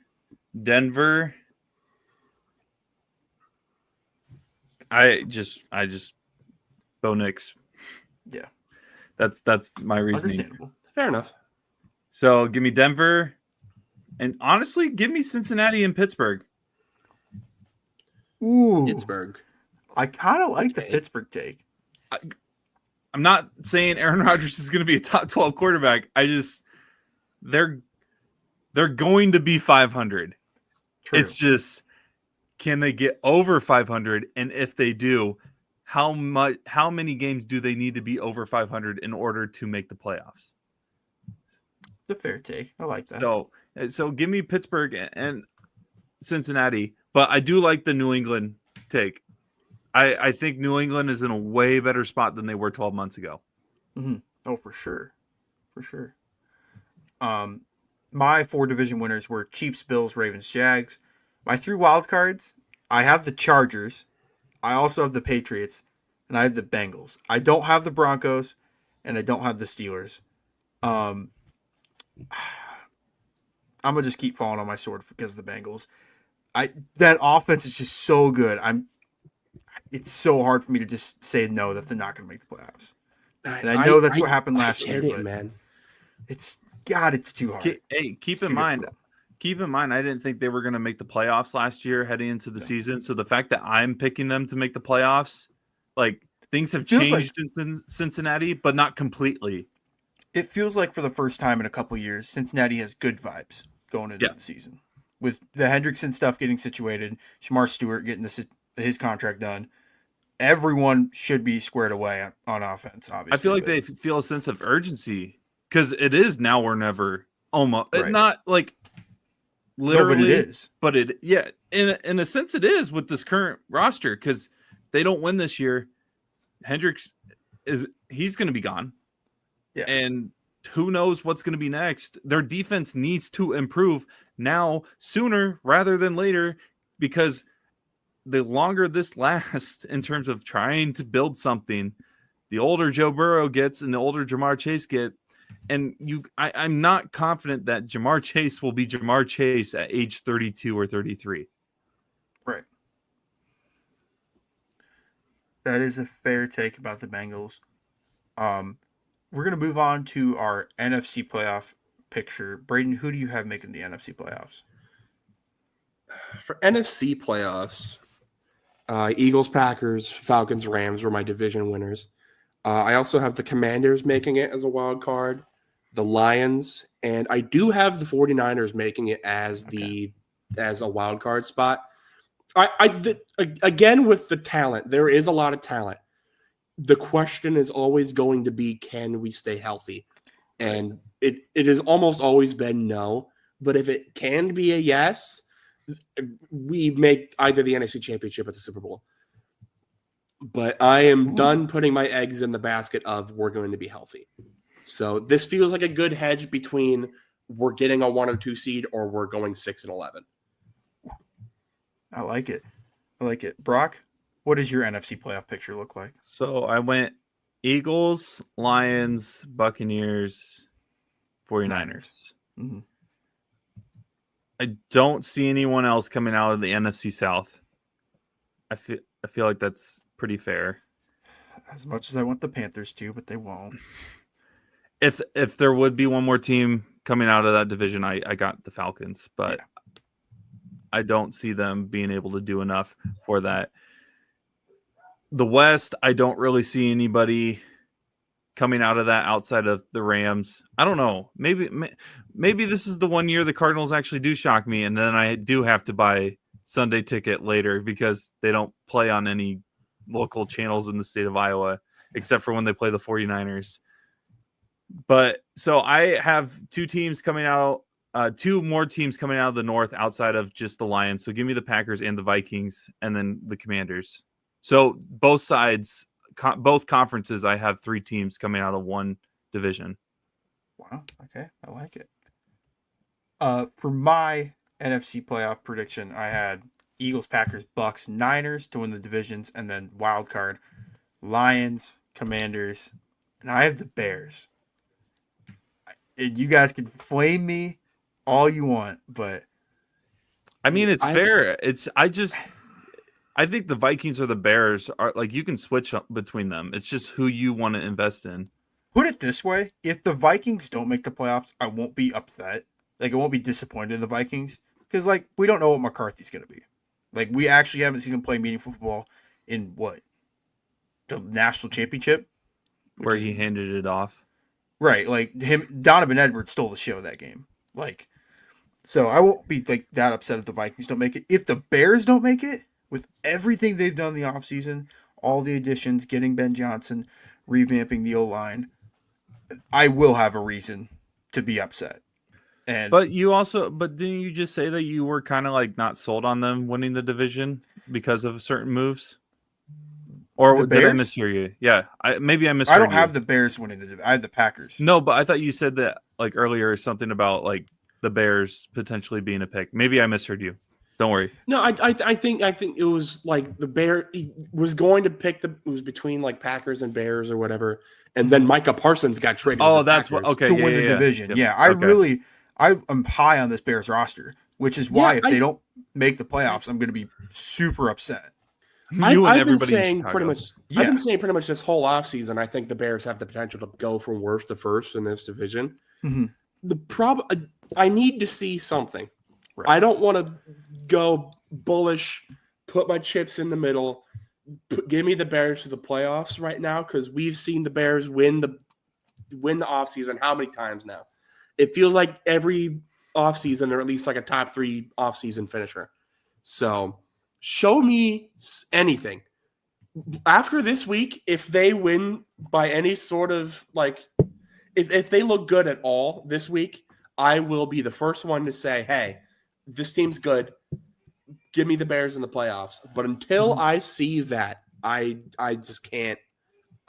Denver. I just Bo Nix. Yeah. That's my reasoning. Understandable. Fair enough. So give me Denver, and honestly, give me Cincinnati and Pittsburgh. Ooh, Pittsburgh. I kind of like the Okay. Pittsburgh take. I'm not saying Aaron Rodgers is going to be a top 12 quarterback. They're going to be 500. True. It's just, can they get over 500? And if they do, how many games do they need to be over 500 in order to make the playoffs? It's a fair take. I like that. So give me Pittsburgh and Cincinnati, but I do like the New England take. I think New England is in a way better spot than they were 12 months ago. Mm-hmm. Oh, for sure. For sure. My 4 division winners were Chiefs, Bills, Ravens, Jags. My 3 wild cards, I have the Chargers. I also have the Patriots, and I have the Bengals. I don't have the Broncos, and I don't have the Steelers. I'm gonna just keep falling on my sword because of the Bengals. That offense is just so good. It's so hard for me to just say no that they're not gonna make the playoffs. And I know that's what happened last year, but man. it's too hard. Hey, keep It's in too mind, difficult. I didn't think they were going to make the playoffs last year heading into the season. So the fact that I'm picking them to make the playoffs, like, things have Feels like- changed in Cincinnati, but not completely. It feels like for the first time in a couple years, Cincinnati has good vibes going into the season. With the Hendrickson stuff getting situated, Shamar Stewart getting his contract done, everyone should be squared away on offense, obviously. I feel like they feel a sense of urgency because it is now or never. Almost. Right. Not like literally, but it is. But in a sense it is with this current roster because they don't win this year. Hendricks he's going to be gone. Yeah. And who knows what's going to be next. Their defense needs to improve now sooner rather than later because the longer this lasts in terms of trying to build something, the older Joe Burrow gets and the older Jamar Chase get. And I'm not confident that Jamar Chase will be Jamar Chase at age 32 or 33. Right. That is a fair take about the Bengals. We're going to move on to our NFC playoff picture. Braden, who do you have making the NFC playoffs? For NFC playoffs, Eagles, Packers, Falcons, Rams were my division winners. I also have the Commanders making it as a wild card, the Lions, and I do have the 49ers making it as as a wild card spot. Again, with the talent, there is a lot of talent. The question is always going to be, can we stay healthy? And it has almost always been no. But if it can be a yes, we make either the NFC Championship or the Super Bowl. But I am done putting my eggs in the basket of we're going to be healthy. So this feels like a good hedge between we're getting a 1 or 2 seed or we're going 6-11. I like it. Brock, what does your NFC playoff picture look like? So I went Eagles, Lions, Buccaneers, 49ers. Mm-hmm. I don't see anyone else coming out of the NFC South. I feel like that's pretty fair. As much as I want the Panthers to, but they won't. If there would be one more team coming out of that division, I got the Falcons, but I don't see them being able to do enough for that. The West, I don't really see anybody coming out of that outside of the Rams. I don't know. Maybe this is the one year the Cardinals actually do shock me, and then I do have to buy Sunday ticket later because they don't play on any local channels in the state of Iowa, except for when they play the 49ers. But so I have two more teams coming out of the North outside of just the Lions. So give me the Packers and the Vikings and then the Commanders. So both sides, both conferences, I have 3 teams coming out of one division. Wow. Okay. I like it. For my NFC playoff prediction, I had Eagles, Packers, Bucks, Niners to win the divisions, and then wild card, Lions, Commanders, and I have the Bears. And you guys can flame me all you want, but I mean, it's fair. I think the Vikings or the Bears are like, you can switch up between them. It's just who you want to invest in. Put it this way, if the Vikings don't make the playoffs, I won't be upset. Like, I won't be disappointed in the Vikings because, like, we don't know what McCarthy's going to be. Like, we actually haven't seen him play meaningful football in what? The national championship? Which where is, he handed it off. right, like, Donovan Edwards stole the show that game. Like, so I won't be, like, that upset if the Vikings don't make it. If the Bears don't make it, with everything they've done in the offseason, all the additions, getting Ben Johnson, revamping the O-line, I will have a reason to be upset. And But didn't you just say that you were kind of like not sold on them winning the division because of certain moves? Or the did I Bears, mishear you? Yeah, maybe I I misheard don't you. have the Bears winning the division. I have the Packers. No, but I thought you said that like earlier something about like the Bears potentially being a pick. Maybe I misheard you. Don't worry. No, I think it was like the Bear he was going to pick it was between like Packers and Bears or whatever, and then Micah Parsons got traded. Oh, to the that's what. Packers. Okay, To yeah, win yeah, the yeah. division. Yep. Yeah, Okay. I am high on this Bears roster, which is why Yeah, if they don't make the playoffs, I'm going to be super upset. You and I've been everybody in saying Chicago. pretty much. Yeah. I've been saying pretty much this whole offseason, I think the Bears have the potential to go from worst to first in this division. Mhm. I need to see something. Right. I don't want to go bullish, put my chips in the middle, give me the Bears to the playoffs right now because we've seen the Bears win the offseason how many times now? It feels like every offseason or at least like a top 3 offseason finisher. So show me anything. After this week, if they win by any sort of like if they look good at all this week, I will be the first one to say, hey, this team's good. Give me the Bears in the playoffs. But until I see that, I just can't.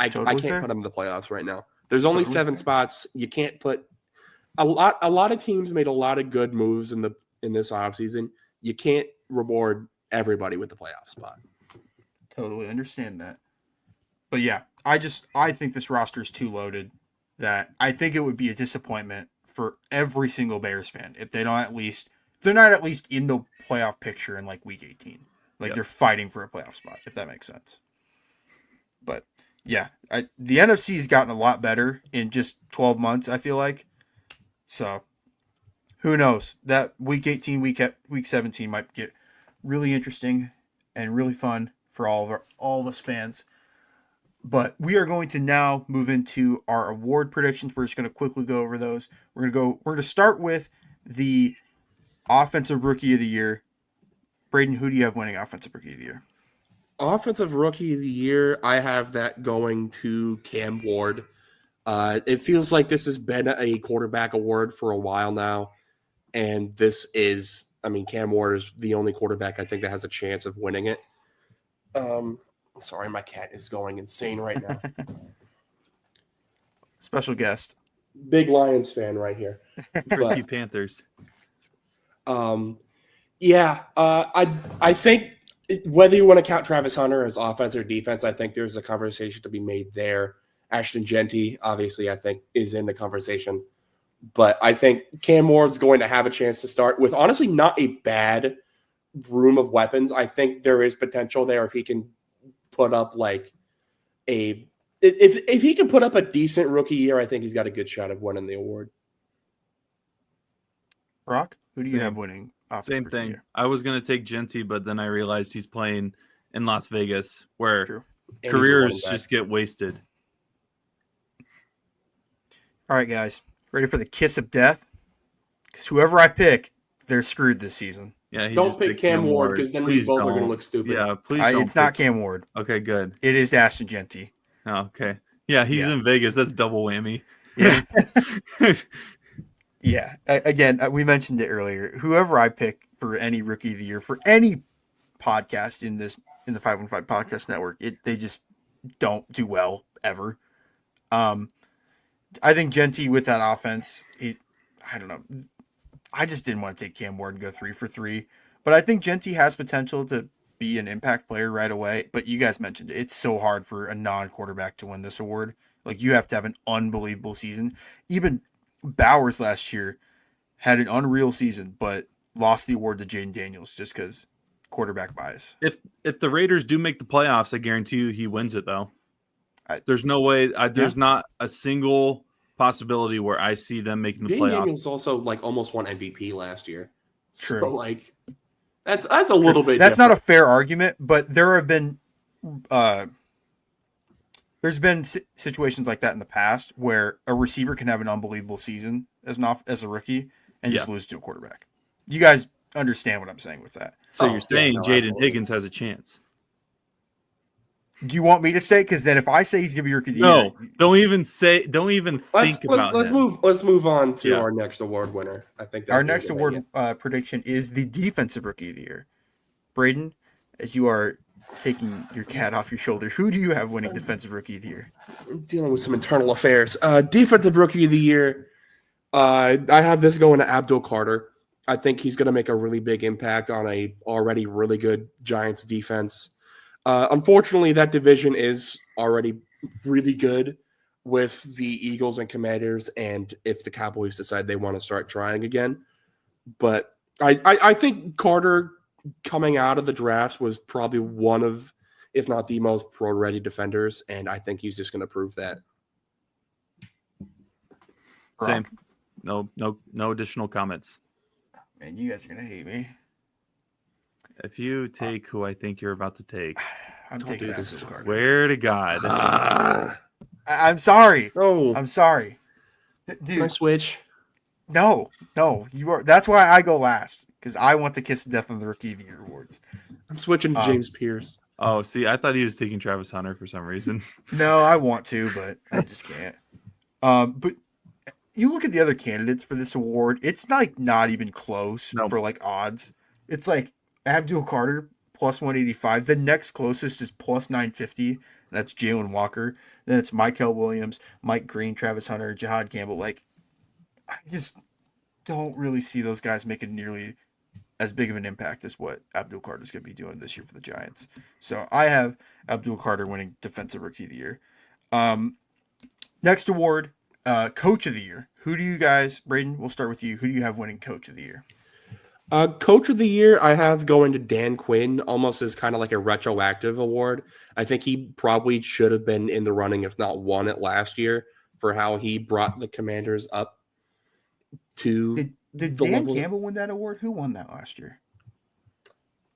I Totally can't fair. put them in the playoffs right now. There's only Totally 7 fair. spots. You can't put a lot of teams made a lot of good moves in this offseason. You can't reward everybody with the playoff spot. Totally understand that. But yeah, I think this roster is too loaded that I think it would be a disappointment for every single Bears fan if they're not at least in the playoff picture in like week 18. Like they're fighting for a playoff spot, if that makes sense. But yeah, the NFC has gotten a lot better in just 12 months, I feel like. So who knows? That week 18, week 17 might get really interesting and really fun for all of us fans. But we are going to now move into our award predictions. We're just going to quickly go over those. We're going to start with the offensive rookie of the year. Braden, who do you have winning offensive rookie of the year? Offensive rookie of the year, I have that going to Cam Ward. It feels like this has been a quarterback award for a while now. And Cam Ward is the only quarterback I think that has a chance of winning it. Sorry, my cat is going insane right now. Special guest. Big Lions fan right here. Frisky Panthers. I think whether you want to count Travis Hunter as offense or defense, I think there's a conversation to be made there. Ashton Genty, obviously, I think is in the conversation. But I think Cam Ward's going to have a chance to start with honestly not a bad room of weapons. I think there is potential there if he can put up if he can put up a decent rookie year, I think he's got a good shot of winning the award. Brock, who do you Same. have winning offensive Same rookie of the thing. year? I was going to take Genty, but then I realized he's playing in Las Vegas where True. And he's a careers running back. just get wasted. All right, guys. Ready for the kiss of death? Because whoever I pick, they're screwed this season. Yeah, he Don't just pick picked Cam Ward because then we Please both are going to don't. look stupid. Yeah, please don't. It's not pick- Cam Ward. Okay, good. It is Ashton Genty. Oh, okay. Yeah, he's Yeah. in Vegas. That's double whammy. Yeah. Yeah. Again, we mentioned it earlier. Whoever I pick for any rookie of the year for any podcast in the 515 Podcast Network, they just don't do well ever. I think Genty with that offense, I don't know. I just didn't want to take Cam Ward and go 3 for 3, but I think Genty has potential to be an impact player right away. But you guys mentioned it's so hard for a non-quarterback to win this award. Like you have to have an unbelievable season. Even Bowers last year had an unreal season, but lost the award to Jaden Daniels just because quarterback bias. If the Raiders do make the playoffs, I guarantee you he wins it though. There's no way. There's not a single possibility where I see them making the Jaden playoffs. Daniels also almost won MVP last year. True. So That's a little bit. That's not a different. fair argument, but there's been situations like that in the past where a receiver can have an unbelievable season as a rookie and Yeah. just lose to a quarterback. You guys understand what I'm saying with that? So Oh, you're yeah, saying no, Jaden absolutely. Higgins has a chance? Do you want me to say? Because then if I say he's gonna be rookie of the No, year, don't even say. Don't even think about him. Let's move on to Yeah. our next award winner. I think our that'd be a next good award idea. prediction is the defensive rookie of the year. Braden, as you are taking your cat off your shoulder, who do you have winning defensive rookie of the year? I'm dealing with some internal affairs. Defensive rookie of the year. I have this going to Abdul Carter. I think he's going to make a really big impact on a already really good Giants defense. Unfortunately, that division is already really good with the Eagles and Commanders, and if the Cowboys decide they want to start trying again. But I think Carter coming out of the draft was probably one of, if not the most pro-ready defenders, and I think he's just going to prove that. Same. No additional comments. Man, you guys are gonna hate me. If you take who I think you're about to take, I'm Don't taking do this. Abdul Carter. swear to God. I'm sorry. Oh, I'm sorry, can I dude. switch? No, you are. That's why I go last because I want the kiss of death on the rookie of the year awards. I'm switching to James Pierce. Oh, see, I thought he was taking Travis Hunter for some reason. No, I want to, but I just can't. But you look at the other candidates for this award, it's like not even close Nope. for like odds. It's like Abdul Carter plus 185. The next closest is plus 950. That's Jalen Walker. Then it's Michael Williams, Mike Green, Travis Hunter, Jihad Campbell. Like, I just don't really see those guys making nearly as big of an impact as what Abdul Carter is going to be doing this year for the Giants. So I have Abdul Carter winning Defensive Rookie of the Year. Next award, Coach of the Year. Who do you guys, Braden, we'll start with you. Who do you have winning Coach of the Year? Coach of the Year, I have going to Dan Quinn, almost as kind of like a retroactive award. I think he probably should have been in the running, if not won it last year, for how he brought the Commanders up to Did the Dan level. Campbell win that award? Who won that last year?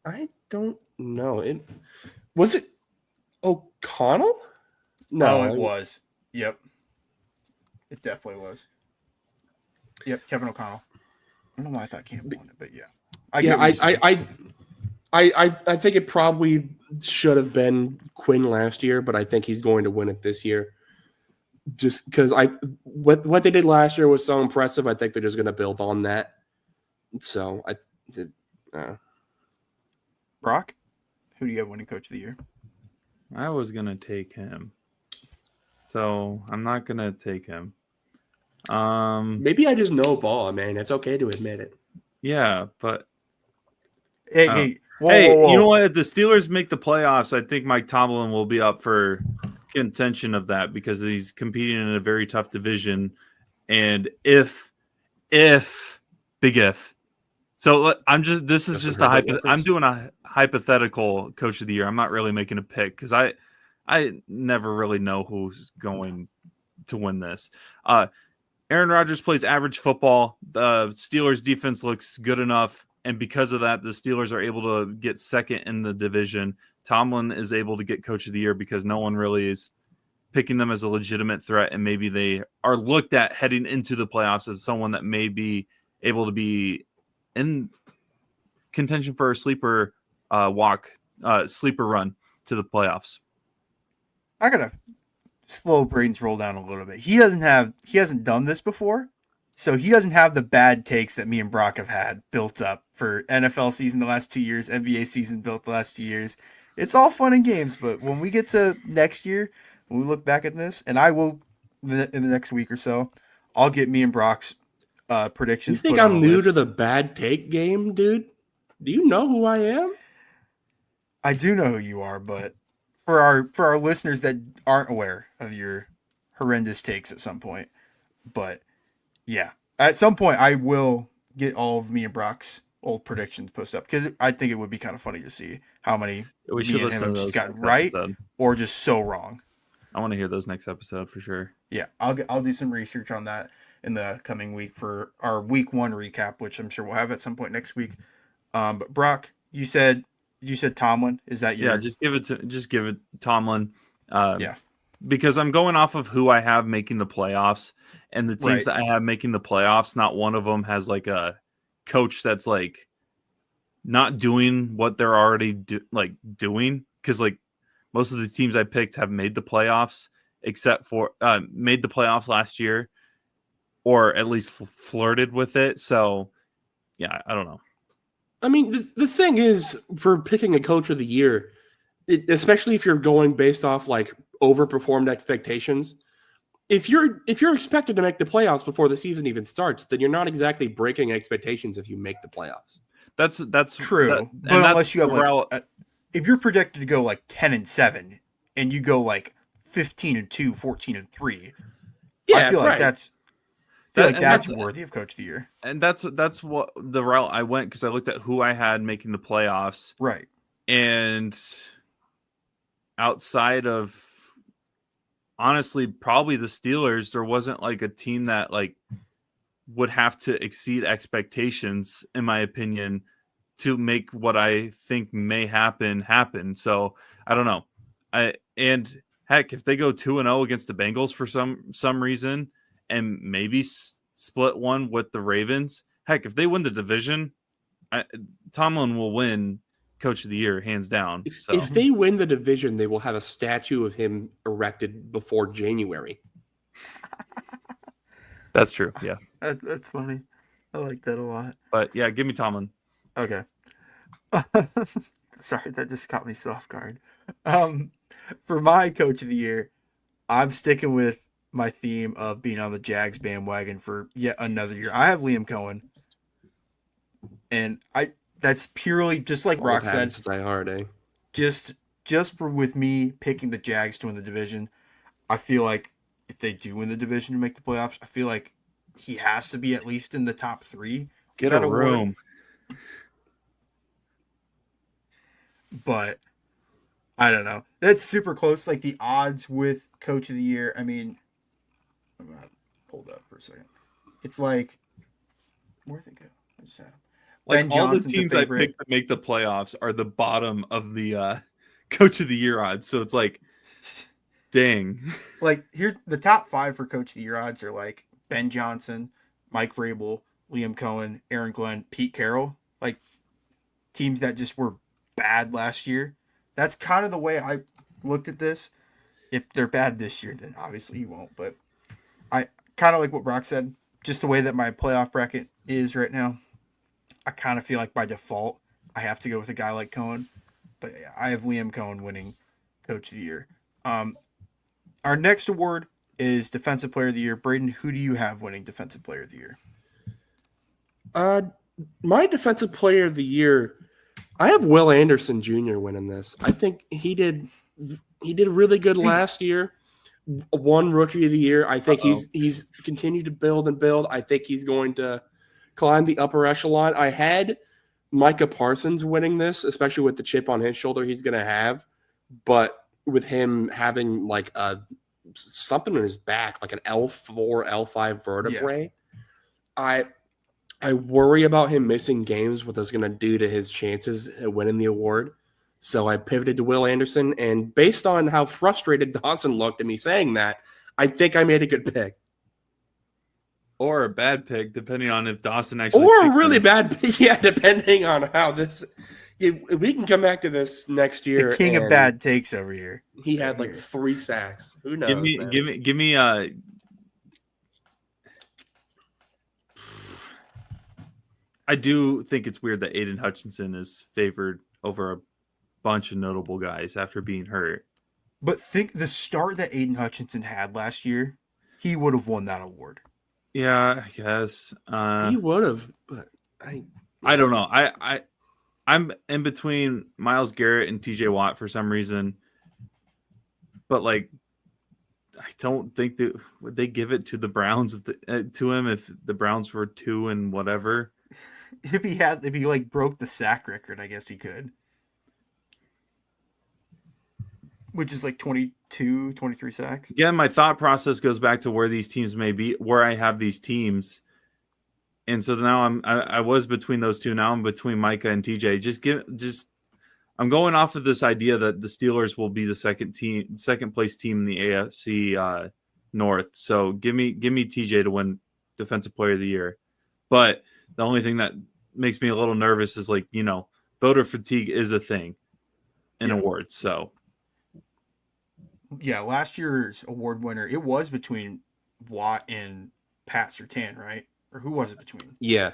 I don't know. Was it O'Connell? No, it was. Yep. It definitely was. Yep, Kevin O'Connell. I don't know why I thought Campbell won it, but yeah. I think it probably should have been Quinn last year, but I think he's going to win it this year. Just because what they did last year was so impressive, I think they're just going to build on that. So I did. Brock, who do you have winning Coach of the Year? I was gonna take him, so I'm not gonna take him. Maybe I just know ball, man. It's okay to admit it. Yeah, but Hey, you know what? If the Steelers make the playoffs, I think Mike Tomlin will be up for contention of that because he's competing in a very tough division. And if big if, so this is just I'm doing a hypothetical Coach of the Year. I'm not really making a pick because I never really know who's going to win this. Aaron Rodgers plays average football. The Steelers defense looks good enough. And because of that, the Steelers are able to get second in the division. Tomlin is able to get Coach of the Year because no one really is picking them as a legitimate threat. And maybe they are looked at heading into the playoffs as someone that may be able to be in contention for a sleeper sleeper run to the playoffs. I gotta slow Braden's roll down a little bit. He hasn't done this before, so he doesn't have the bad takes that me and Brock have had built up for NFL season the last 2 years, NBA season built the last 2 years. It's all fun and games, but when we get to next year, when we look back at this, and I will in the next week or so, I'll get me and Brock's predictions. You think put on I'm a new list. to the bad take game, dude? Do you know who I am? I do know who you are, but for our listeners that aren't aware of your horrendous takes at some point, but yeah, at some point I will get all of me and Brock's old predictions posted up because I think it would be kind of funny to see how many We me should and listen him have to just those gotten next right episode. or just so wrong. I want to hear those next episode for sure. Yeah, I'll do some research on that in the coming week for our week 1 recap, which I'm sure we'll have at some point next week. But Brock, You said Tomlin. Is that your? Yeah, just give it Tomlin. Yeah. Because I'm going off of who I have making the playoffs, and the teams Right. that I have making the playoffs, not one of them has like a coach that's like not doing what they're already doing. Because like most of the teams I picked have made the playoffs, except for made the playoffs last year, or at least flirted with it. So yeah, I don't know. I mean, the thing is, for picking a coach of the year, especially if you're going based off like overperformed expectations, if you're expected to make the playoffs before the season even starts, then you're not exactly breaking expectations if you make the playoffs. That's True, but and that's unless you have the like, route. if you're projected to go like 10-7, and you go like 15-2, 14-3, I Yeah, feel like right. that's worthy of coach of the year. And that's what the route I went, because I looked at who I had making the playoffs, Right. and outside of honestly probably the Steelers, there wasn't like a team that like would have to exceed expectations, in my opinion, to make what I think may happen. So I don't know. And heck, if they go 2-0 against the Bengals for some reason, and maybe split one with the Ravens, heck, if they win the division, Tomlin will win Coach of the Year hands down. So If they win the division, they will have a statue of him erected before January. that's true. Yeah, That's funny. I like that a lot. but yeah, give me Tomlin. Okay. Sorry, that just caught me so off guard. Um, for my coach of the year, I'm sticking with my theme of being on the Jags bandwagon for yet another year. I have Liam Cohen, and that's purely just like Old Rock said, habits die hard, eh? with me picking the Jags to win the division. I feel like if they do win the division and make the playoffs, I feel like he has to be at least in the top 3. Get that a award. room. But I don't know. That's super close. Like the odds with coach of the year. I mean, I'm gonna pull it up for a second. It's like, where'd they go? I just had them. Like Ben all the Johnson's a teams I favorite. picked to make the playoffs are the bottom of the Coach of the Year odds. So it's like, dang. Like here's the top 5 for coach of the year odds are like Ben Johnson, Mike Vrabel, Liam Cohen, Aaron Glenn, Pete Carroll. Like teams that just were bad last year. That's kind of the way I looked at this. If they're bad this year, then obviously he won't. But I kind of like what Brock said. Just the way that my playoff bracket is right now, I kind of feel like by default I have to go with a guy like Cohen. But yeah, I have Liam Cohen winning Coach of the Year. Our next award is Defensive Player of the Year. Braden, who do you have winning Defensive Player of the Year? My defensive player of the year, I have Will Anderson Jr. winning this. I think he did really good last year. One rookie of the year. I think he's continued to build and build. I think he's going to climb the upper echelon. I had Micah Parsons winning this, especially with the chip on his shoulder he's going to have. But with him having like something in his back, like an L4, L5 vertebrae, I worry about him missing games, what that's going to do to his chances at winning the award. So I pivoted to Will Anderson, and based on how frustrated Dawson looked at me saying that, I think I made a good pick. Or a bad pick, depending on if Dawson actually. Or a really bad pick, yeah, depending on how this. Yeah, we can come back to this next year. The king of bad takes over here. He had like 3 sacks. Who knows? Give me. I do think it's weird that Aiden Hutchinson is favored over a bunch of notable guys after being hurt. But think the start that Aiden Hutchinson had last year, he would have won that award. Yeah, I guess he would have, but I don't know. I'm in between Myles Garrett and TJ Watt for some reason, but like I don't think that would they give it to the Browns to him if the Browns were 2 and whatever. If he like broke the sack record, I guess he could. Which is like 22, 23 sacks. Again, my thought process goes back to where these teams may be, where I have these teams. And so now I was between those two. Now I'm between Micah and TJ. I'm going off of this idea that the Steelers will be the second place team in the AFC North. So give me TJ to win Defensive Player of the Year. But the only thing that makes me a little nervous is voter fatigue is a thing in awards. So yeah, last year's award winner, it was between Watt and Pat Surtain, right? Or who was it between? Yeah.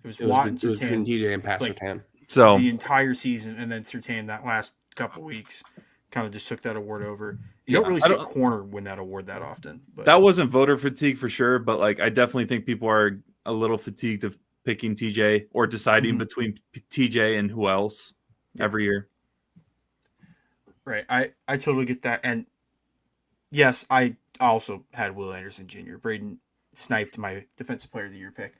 It was Watt and It was between Surtain TJ and Pat Surtain. So the entire season, and then Surtain that last couple weeks kind of just took that award over. You don't really see a corner win that award that often. But that wasn't voter fatigue for sure, but I definitely think people are a little fatigued of picking TJ or deciding between TJ and who else every year. Right. I totally get that. And yes, I also had Will Anderson Jr. Braden sniped my Defensive Player of the Year pick.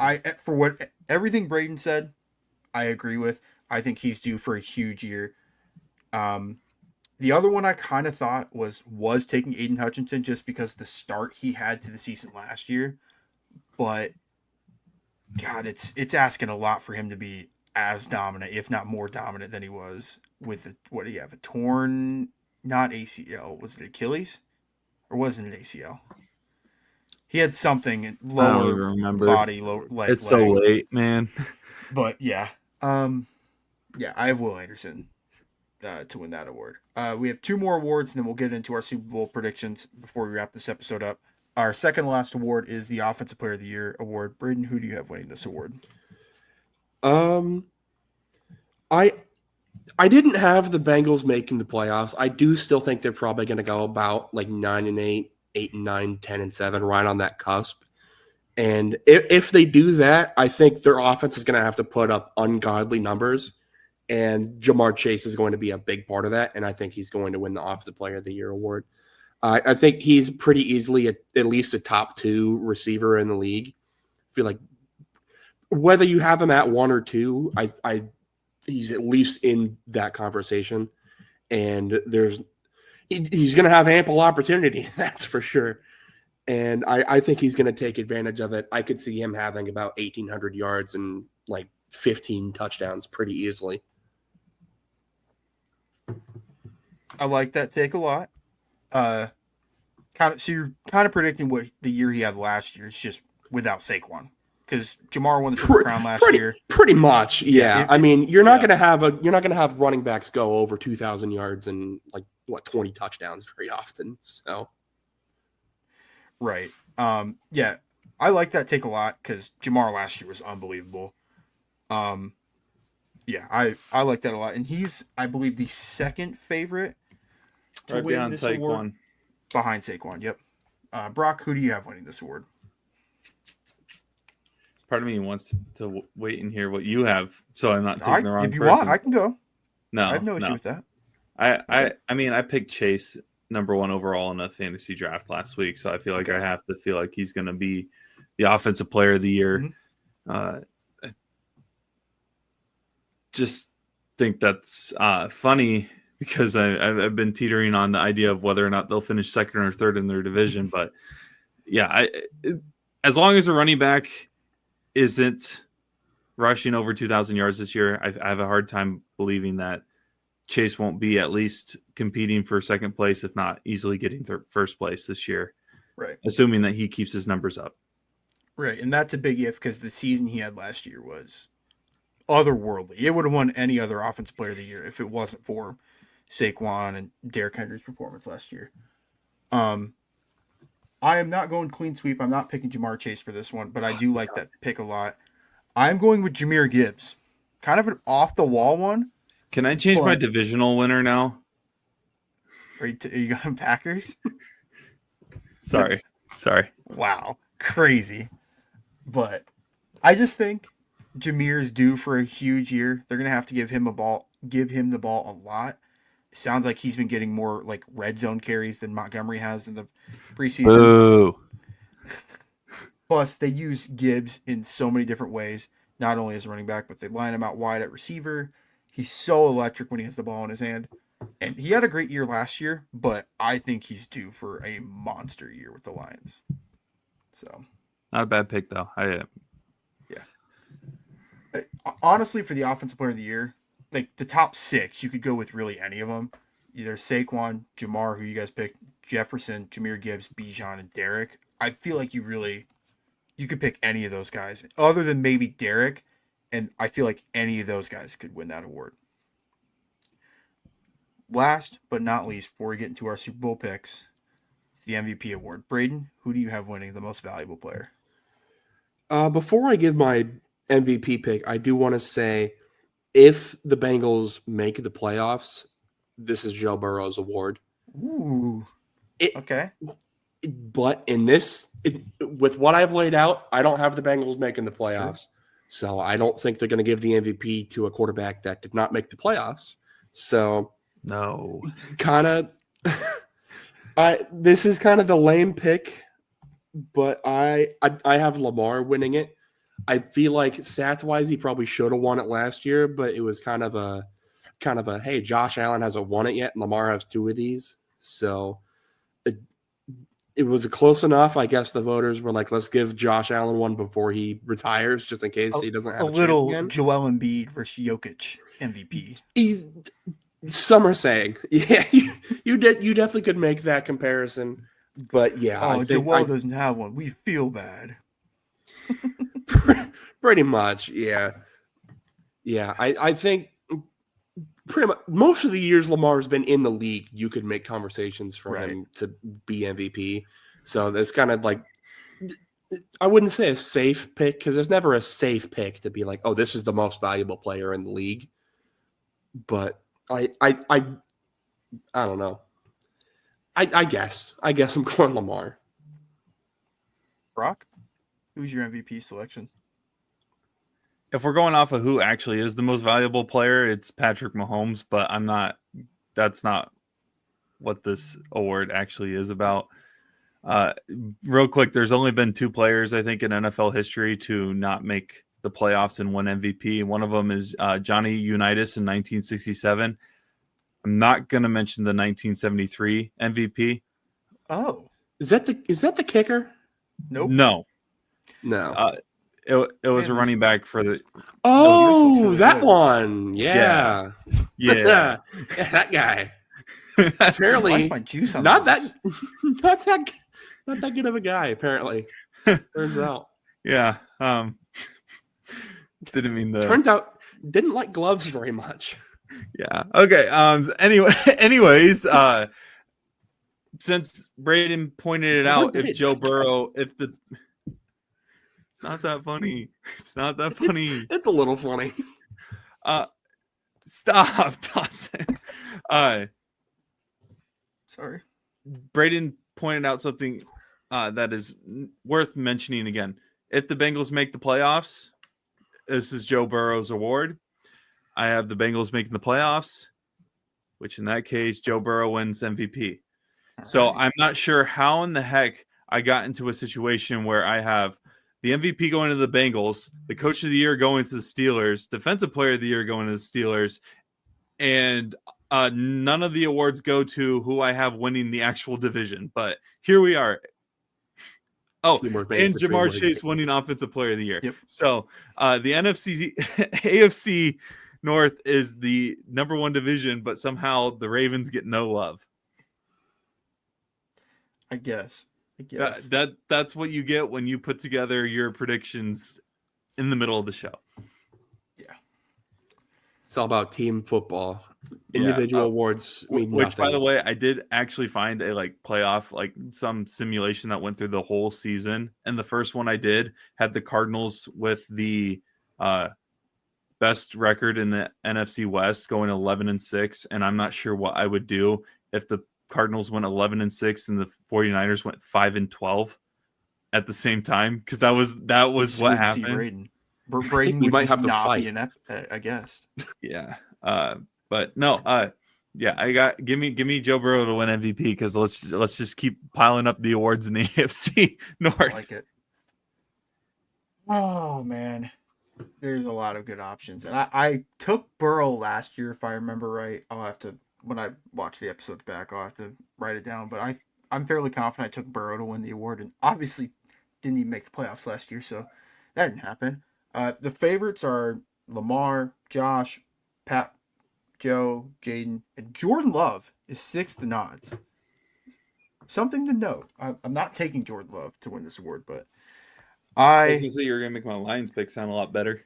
I for what everything Braden said, I agree with. I think he's due for a huge year. The other one I kind of thought was taking Aiden Hutchinson just because the start he had to the season last year. But God, it's asking a lot for him to be as dominant, if not more dominant than he was with what do you have? A torn, not ACL. Was it Achilles? Or wasn't it ACL? He had something lower body, lower leg. It's so late, man. But yeah. I have Will Anderson to win that award. We have two more awards, and then we'll get into our Super Bowl predictions before we wrap this episode up. Our second to last award is the Offensive Player of the Year award. Braden, who do you have winning this award? I didn't have the Bengals making the playoffs. I do still think they're probably going to go about 9-8, 8-9, 10-7, right on that cusp. And if they do that, I think their offense is going to have to put up ungodly numbers. And Jamar Chase is going to be a big part of that. And I think he's going to win the Offensive Player of the Year award. I think he's pretty easily at least a top 2 receiver in the league. I feel like whether you have him at 1 or 2, he's at least in that conversation. And he's going to have ample opportunity. That's for sure. And I think he's going to take advantage of it. I could see him having about 1,800 yards and 15 touchdowns pretty easily. I like that take a lot. So you're kind of predicting what the year he had last year. It's just without Saquon, because Jamar won the Triple Crown last year. Pretty much, yeah. You're not going to have running backs go over 2,000 yards and 20 touchdowns very often. So, right. I like that take a lot because Jamar last year was unbelievable. I like that a lot, and he's, I believe, the second favorite to win this award. Behind Saquon, yep. Brock, who do you have winning this award? Part of me wants to wait and hear what you have, so I'm not taking the wrong person. If you want, I can go. No, I have no issue with that. I picked Chase number 1 overall in a fantasy draft last week, so I feel like I have to feel like he's going to be the Offensive Player of the Year. I just think that's funny because I've been teetering on the idea of whether or not they'll finish second or third in their division. But yeah, as long as the running back isn't rushing over 2,000 yards this year, I have a hard time believing that Chase won't be at least competing for second place, if not easily getting first place this year. Right. Assuming that he keeps his numbers up. Right. And that's a big if because the season he had last year was otherworldly. It would have won any other Offensive Player of the Year if it wasn't for Saquon and Derrick Henry's performance last year. I am not going clean sweep. I'm not picking Jamar Chase for this one, but I do like that pick a lot. I'm going with Jahmyr Gibbs. Kind of an off-the-wall one. Can I change my divisional winner now? Are you going Packers? Sorry. Wow. Crazy. But I just think Jahmyr's due for a huge year. They're going to have to give him the ball a lot. It sounds like he's been getting more red zone carries than Montgomery has in the preseason. Boo. Plus, they use Gibbs in so many different ways, not only as a running back, but they line him out wide at receiver. He's so electric when he has the ball in his hand. And he had a great year last year, but I think he's due for a monster year with the Lions. So, not a bad pick, though. honestly, for the offensive player of the year, like the top 6, you could go with really any of them. Either Saquon, Jamar, who you guys picked, Jefferson, Jameer Gibbs, Bijan, and Derek. I feel like you could pick any of those guys, other than maybe Derek, and I feel like any of those guys could win that award. Last but not least, before we get into our Super Bowl picks, it's the MVP award. Braden, who do you have winning the most valuable player? Before I give my MVP pick, I do want to say if the Bengals make the playoffs, this is Joe Burrow's award. Ooh. It, Okay. But with what I've laid out, I don't have the Bengals making the playoffs. Sure. So I don't think they're going to give the MVP to a quarterback that did not make the playoffs. So no, kind of, this is kind of the lame pick, but I have Lamar winning it. I feel like stats-wise, he probably should have won it last year, but it was kind of a hey, Josh Allen hasn't won it yet, and Lamar has 2 of these, so it was close enough. I guess the voters were like, let's give Josh Allen one before he retires, just in case he doesn't have a little again. Joel Embiid versus Jokic MVP. Some are saying, yeah, you definitely could make that comparison, but yeah, I think Joel doesn't have one. We feel bad. Pretty much, yeah. I think pretty much most of the years Lamar's been in the league, you could make conversations for him to be MVP. So that's kind of like, I wouldn't say a safe pick, because there's never a safe pick to be like, oh, this is the most valuable player in the league. But I don't know. I guess I'm going Lamar. Brock, who's your MVP selection? If we're going off of who actually is the most valuable player, it's Patrick Mahomes, but that's not what this award actually is about. Real quick, there's only been 2 players, I think, in NFL history to not make the playoffs and win MVP. One of them is Johnny Unitas in 1967. I'm not going to mention the 1973 MVP. Oh. Is that the kicker? Nope. No. It was a running back for the. Oh, that one. Yeah. Yeah. That guy. Apparently, my juice on not that good of a guy. Apparently, turns out. Yeah. Didn't mean the. Turns out, didn't like gloves very much. Yeah. Okay. Anyways, since Braden pointed it out, if Joe Burrow, it's not that funny. It's not that funny. It's a little funny. Stop, Dawson. Sorry. Braden pointed out something that is worth mentioning again. If the Bengals make the playoffs, this is Joe Burrow's award. I have the Bengals making the playoffs, which in that case, Joe Burrow wins MVP. So I'm not sure how in the heck I got into a situation where I have the MVP going to the Bengals, the coach of the year going to the Steelers, defensive player of the year going to the Steelers, and none of the awards go to who I have winning the actual division. But here we are. Oh, and Jamar Chase winning offensive player of the year. Yep. So the AFC North is the number 1 division, but somehow the Ravens get no love. I guess. That's what you get when you put together your predictions in the middle of the show. Yeah. It's all about team football. Individual awards mean which, nothing. by the way, I did actually find a playoff, some simulation that went through the whole season. And the first one I did had the Cardinals with the best record in the NFC West going 11-6. And I'm not sure what I would do if the Cardinals went 11-6 and the 49ers went 5-12 at the same time, because that was what happened. Braden would might have to not fight. Be a guest. Yeah. But no, yeah, give me Joe Burrow to win MVP, because let's just keep piling up the awards in the AFC North. I like it. Oh man, there's a lot of good options, and I took Burrow last year, if I remember right. I'll have to, when I watch the episodes back, I'll have to write it down. But I'm fairly confident I took Burrow to win the award, and obviously didn't even make the playoffs last year, so that didn't happen. The favorites are Lamar, Josh, Pat, Joe, Jaden, and Jordan Love is 6th in odds. Something to note. I'm not taking Jordan Love to win this award, but I was I gonna say you're gonna make my Lions pick sound a lot better.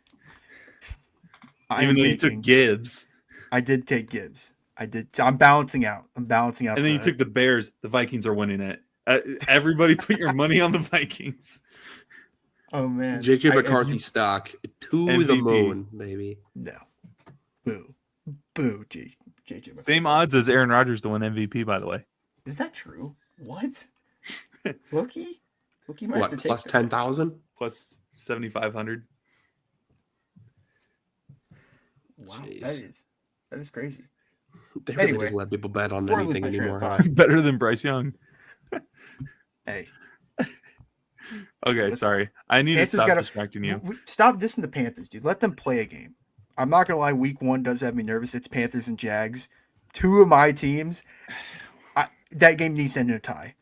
I Even am though you took taking. Gibbs. I did take Gibbs. I did. I'm balancing out. I'm balancing out. And then you took the Bears. The Vikings are winning it. Everybody put your money on the Vikings. Oh man, JJ McCarthy stock to the MVP. moon, baby. No, boo, boo, JJ. Same odds as Aaron Rodgers to win MVP, by the way. Is that true? What? Loki might What, have to plus take 10,000? Plus 7,500. Wow, Jeez. that is crazy. They really Anyway, just let people bet on before I lose anything my train anymore. of Huh? thought. Better than Bryce Young. Hey, Okay, Listen, sorry. I need Panthers to stop gotta- distracting you. stop dissing the Panthers, dude. Let them play a game. I'm not gonna lie. Week 1 does have me nervous. It's Panthers and Jags, 2 of my teams. That game needs to end in a tie.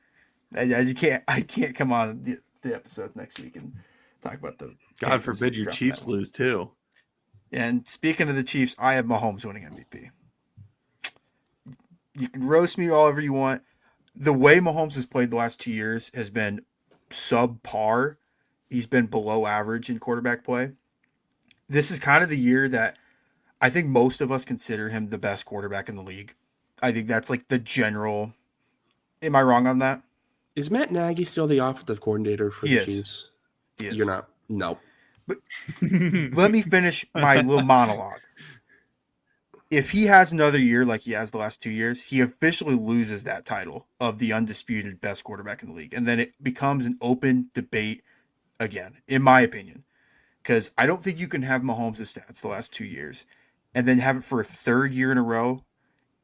I can't come on the episode next week and talk about the. God Panthers forbid your dropping Chiefs that one. lose too. And speaking of the Chiefs, I have Mahomes winning MVP. You can roast me all over you want. The way Mahomes has played the last 2 years has been subpar. He's been below average in quarterback play. This is kind of the year that I think most of us consider him the best quarterback in the league. I think that's like the general. Am I wrong on that? Is Matt Nagy still the offensive coordinator for He the is. Chiefs? He is. You're not. No. Let me finish my little monologue. If he has another year like he has the last 2 years, he officially loses that title of the undisputed best quarterback in the league. And then it becomes an open debate again, in my opinion. Because I don't think you can have Mahomes' stats the last 2 years and then have it for a third year in a row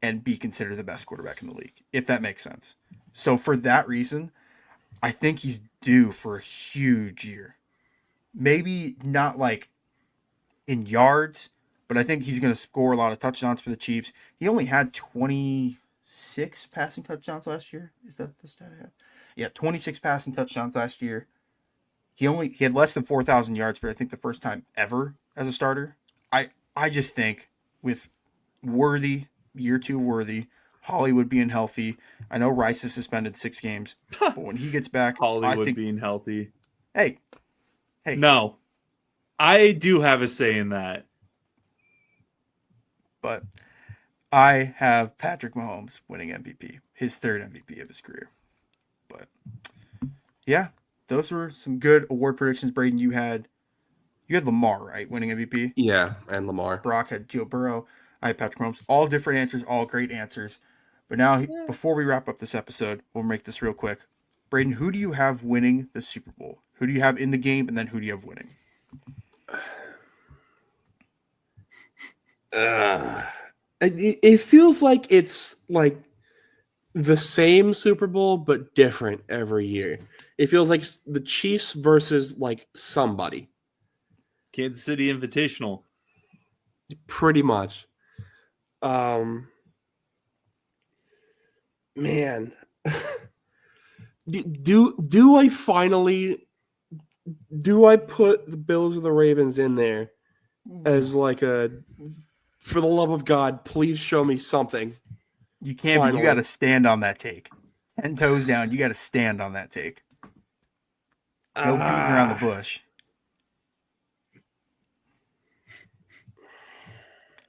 and be considered the best quarterback in the league, if that makes sense. So for that reason, I think he's due for a huge year. Maybe not like in yards, but I think he's going to score a lot of touchdowns for the Chiefs. He only had 26 passing touchdowns last year. Is that the stat I have? Yeah, 26 passing touchdowns last year. He had less than 4,000 yards, but I think the first time ever as a starter. I just think with Worthy, year 2 Worthy, Hollywood being healthy. I know Rice is suspended 6 games, but when he gets back, Hollywood I think. being healthy. Hey, No. I do have a say in that. but I have Patrick Mahomes winning MVP, his 3rd MVP of his career. But yeah, those were some good award predictions. Braden, you had Lamar, right, winning MVP. Yeah, and Lamar. Brock had Joe Burrow. I had Patrick Mahomes. All different answers, all great answers. But now, before we wrap up this episode, we'll make this real quick. Braden, who do you have winning the Super Bowl? Who do you have in the game, and then who do you have winning? It feels like it's like the same Super Bowl but different every year. It feels like the Chiefs versus like somebody. Kansas City Invitational. Pretty much. Man. do I finally put the Bills or the Ravens in there as like a, for the love of God, please show me something. You can't. Finally. You got to stand on that take. 10 toes down. You got to stand on that take. No beating around the bush.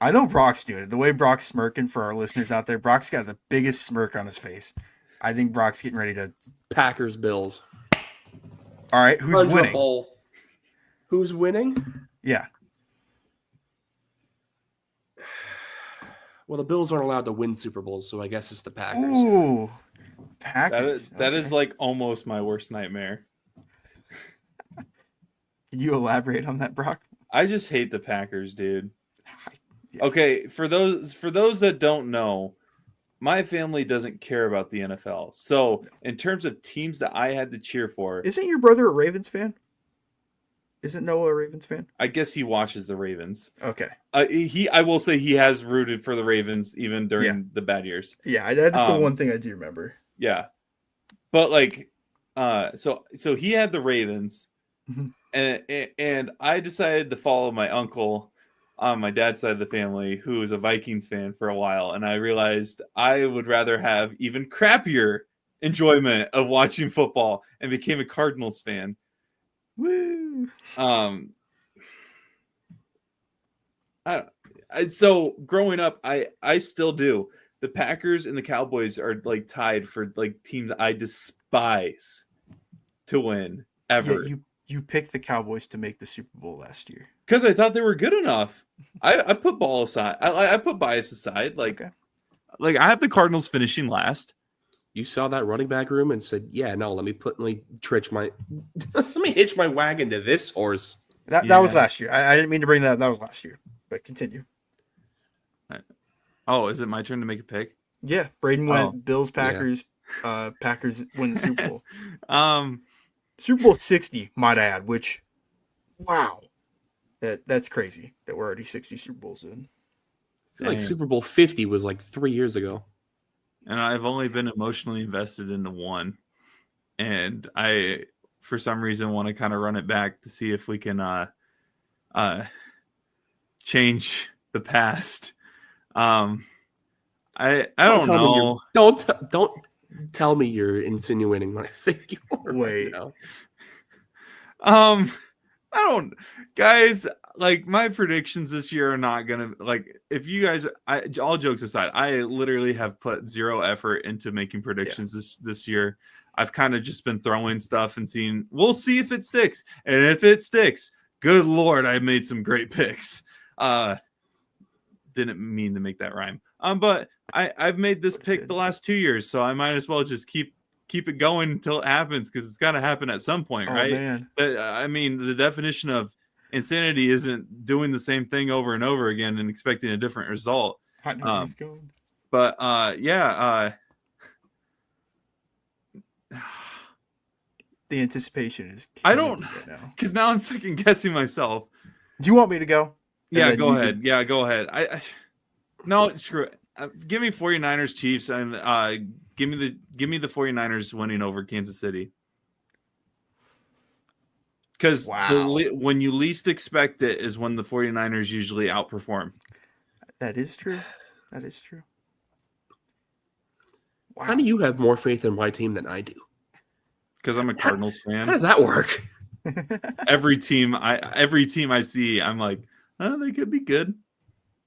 I know Brock's doing it. The way Brock's smirking for our listeners out there, Brock's got the biggest smirk on his face. I think Brock's getting ready to. Packers, Bills. All right, who's Hundred winning? Bowl. Who's winning? Yeah. Well, the Bills aren't allowed to win Super Bowls, so I guess it's the Packers. Ooh, Packers. That is Okay. like almost my worst nightmare. Can you elaborate on that, Brock? I just hate the Packers, dude. Yeah. Okay, for those that don't know, my family doesn't care about the NFL. So, in terms of teams that I had to cheer for, Isn't your brother a Ravens fan? Isn't Noah a Ravens fan? I guess he watches the Ravens. Okay. I will say he has rooted for the Ravens even during the bad years. Yeah, that's the one thing I do remember. Yeah. But like so he had the Ravens Mhm. and I decided to follow my uncle on my dad's side of the family who was a Vikings fan for a while, and I realized I would rather have even crappier enjoyment of watching football and became a Cardinals fan. Woo! So growing up, I still do. The Packers and the Cowboys are like tied for like teams I despise to win ever. Yeah, you picked the Cowboys to make the Super Bowl last year. Because I thought they were good enough. I put ball aside. I put bias aside. Like, Okay. like I have the Cardinals finishing last. You saw that running back room and said, "Yeah, no, let me hitch my wagon to this horse." That Yeah. was last year. I didn't mean to bring that up. That was last year. But continue. Oh, is it my turn to make a pick? Yeah, Braden went Oh. Bills, Packers. Packers win the Super Bowl. Um, Super Bowl 60, might I add, which, wow. That's crazy that we're already 60 Super Bowls in. I feel like Dang. Super Bowl 50 was like 3 years ago. and I've only been emotionally invested into one, and I, for some reason, want to kind of run it back to see if we can change the past. I don't tell me know. Don't tell me you're insinuating what I think you are. Wait. Right now. I don't, guys. Like my predictions this year are not gonna like. If you guys, all jokes aside, I literally have put zero effort into making predictions this year. I've kind of just been throwing stuff and seeing. We'll see if it sticks, and if it sticks, good lord, I made some great picks. Didn't mean to make that rhyme. But I've made this pick the last 2 years, so I might as well just keep it going until it happens because it's got to happen at some point, Oh, right? man. But I mean, the definition of insanity isn't doing the same thing over and over again and expecting a different result. I know where he's going. But The anticipation is I killing don't- me right now. because now I'm second guessing myself. Do you want me to go? And Yeah, then go you ahead. can- Yeah, go ahead. I no, screw it. Give me 49ers Chiefs and give me the 49ers winning over Kansas City. Because Wow. when you least expect it is when the 49ers usually outperform. That is true. That is true. Wow. How do you have more faith in my team than I do? Because I'm a Cardinals fan. How does that work? Every team I see, I'm like, oh, they could be good.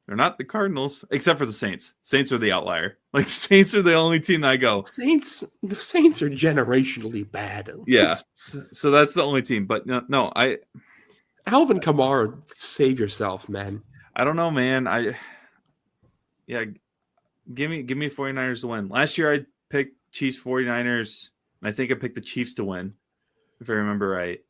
They're not the Cardinals, except for the Saints. Saints are the outlier. Like the Saints are the only team that I go. The Saints are generationally bad. Yeah, so that's the only team. But no, Alvin Kamara, save yourself, man. I don't know, man. Give me 49ers to win. Last year I picked Chiefs 49ers, and I think I picked the Chiefs to win, if I remember right.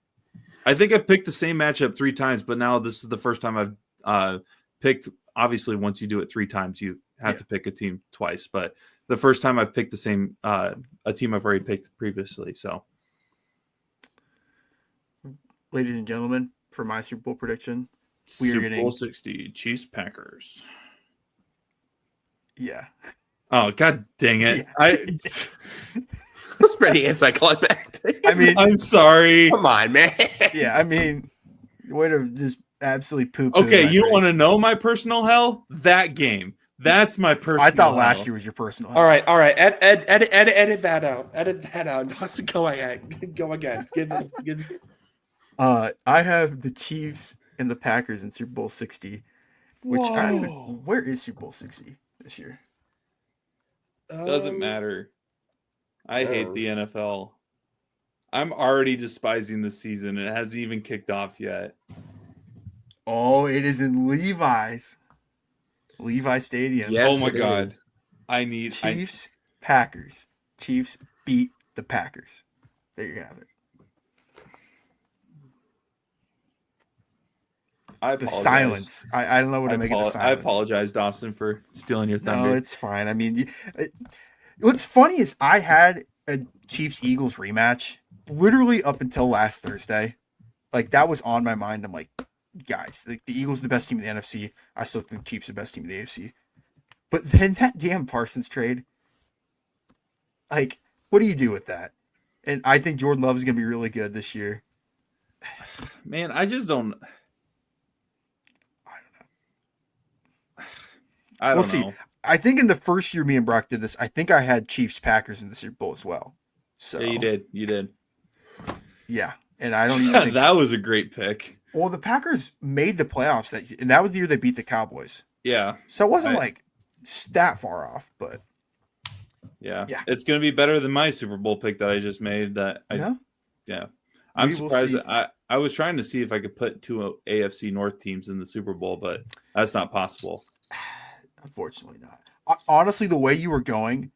I think I picked the same matchup 3 times, but now this is the first time I've picked. Obviously, once you do it 3 times, you have to pick a team twice. But the first time I've picked the same a team I've already picked previously. So, Ladies and gentlemen, for my Super Bowl prediction, we are Super getting Bowl 60 Chiefs Packers. yeah. Oh, god dang it! That's pretty anticlimactic. I mean, I'm sorry. Come on, man. yeah. I mean, way to just absolutely poop. Okay, you want to know my personal hell? That game. That's my personal. I thought hell. last year was your personal. All right. Edit that out. Edit that out. Let's go ahead. Go again. Give. I have the Chiefs and the Packers in Super Bowl 60, which I don't even. Where is Super Bowl 60 this year? Doesn't matter. I hate the NFL. I'm already despising the season. It hasn't even kicked off yet. Oh, it is in Levi's Stadium. Yes, oh my it god. is. Chiefs, Packers. Chiefs beat the Packers. There you have it. I The apologize. silence. I don't know what to make of the I silence. apologize, Dawson, for stealing your thunder. No, it's fine. I mean, what's funny is I had a Chiefs Eagles rematch literally up until last Thursday. Like that was on my mind. I'm like, guys, the Eagles are the best team in the NFC. I still think the Chiefs are the best team in the AFC. But then that damn Parsons trade, like, what do you do with that? And I think Jordan Love is going to be really good this year. Man, I just don't. I We'll don't see. know. I think in the first year me and Brock did this, I think I had Chiefs Packers in the Super Bowl as well. So Yeah, you did. You did. yeah, and I don't even think That was a great pick. well the Packers made the playoffs and that was the year they beat the Cowboys. Yeah. So it wasn't I- like that far off, but Yeah. Yeah. It's going to be better than my Super Bowl pick that I just made. no, Yeah. I'm We will surprised. see. I was trying to see if I could put two AFC North teams in the Super Bowl, but that's not possible. unfortunately not. Honestly, the way you were going,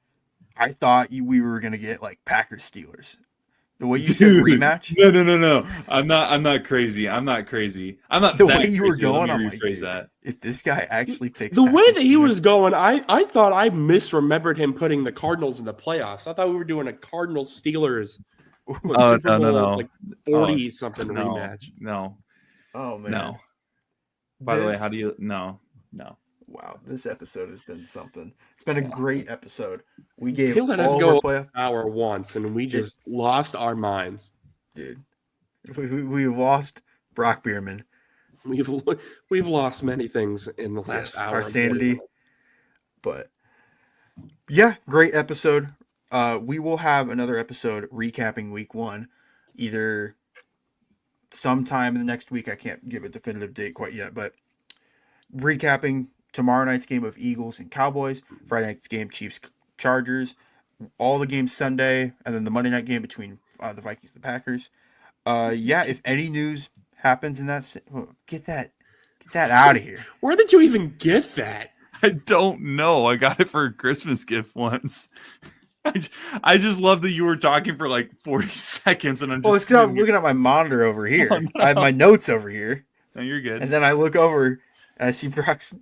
I thought we were gonna get like Packers Steelers. The way you said Dude, rematch, No. I'm not crazy. I'm not the that way you were crazy. Let going, me I'm like, rephrase dude, that. if this guy actually picks The way Packers that he Steelers- was going, I thought I misremembered him putting the Cardinals in the playoffs. I thought we were doing a Cardinals Steelers Oh, Super no. Bowl like 40 something No. rematch. No. oh man, No. By the way, This- how do you no. Wow, this episode has been something. It's been a great episode. We gave They let us all go of our playoff, hour once, and we just lost our minds. dude. We lost Brock Bierman. We've lost many things in the last Yes, hour. our and 40 sanity. minutes. But yeah, great episode. We will have another episode recapping week 1, either sometime in the next week. I can't give a definitive date quite yet, but recapping tomorrow night's game of Eagles and Cowboys, Friday night's game Chiefs Chargers, all the games Sunday, and then the Monday night game between the Vikings and the Packers. Yeah, if any news happens in that, get that out of here. Where did you even get that? I don't know. I got it for a Christmas gift once. I just love that you were talking for like 40 seconds and I'm just Well, it's because I was sitting looking at my monitor over here. Oh, no. I have my notes over here. here. No, you're good. And then I look over and I see Brock's.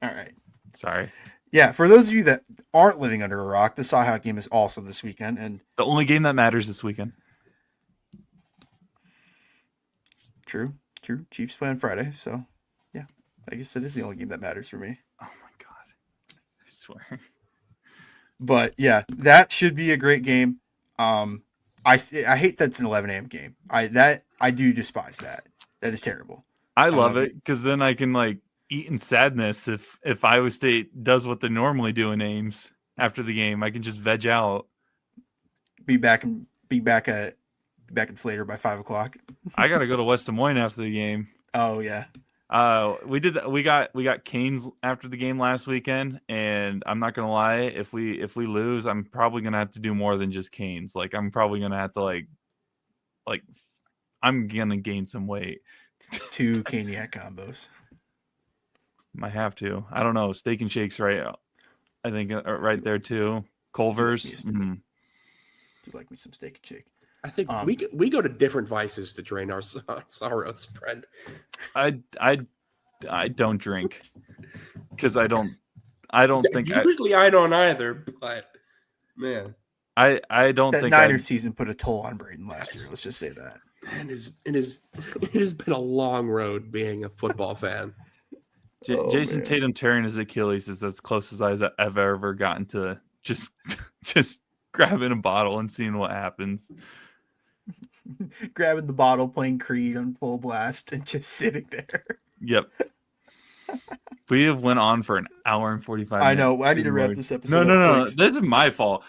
All right. Sorry. Yeah, for those of you that aren't living under a rock, the Saha game is also this weekend. And The only game that matters this weekend. true. Chiefs play on Friday. So, yeah, I guess it is the only game that matters for me. Oh my god. I swear. But, yeah, that should be a great game. I hate that it's an 11 a.m. game. I do despise that. That is terrible. I love it because then I can like eat in sadness if Iowa State does what they normally do in Ames after the game. I can just veg out. Be back in Slater by 5:00. I gotta go to West Des Moines after the game. Oh yeah. We got Canes after the game last weekend, and I'm not gonna lie, if we lose, I'm probably gonna have to do more than just Canes. Like I'm probably gonna have to like I'm gonna gain some weight. 2 Caniac combos. Might have to. I don't know. Steak and Shakes, right? I think right there too. Culver's. Do like me some steak and shake. I think we go to different vices to drain our sorrows, friend. I don't drink because I don't think Usually I don't either, but man, I don't That think Niners season put a toll on Braden last year. Let's just say that. man, it has been a long road being a football fan. Jason man. Tatum tearing his Achilles is as close as I've ever gotten to just grabbing a bottle and seeing what happens. Grabbing the bottle, playing Creed on full blast, and just sitting there. Yep. We have went on for an hour and 45 minutes. I know. I need to wrap this episode. No. up quick. This is my fault.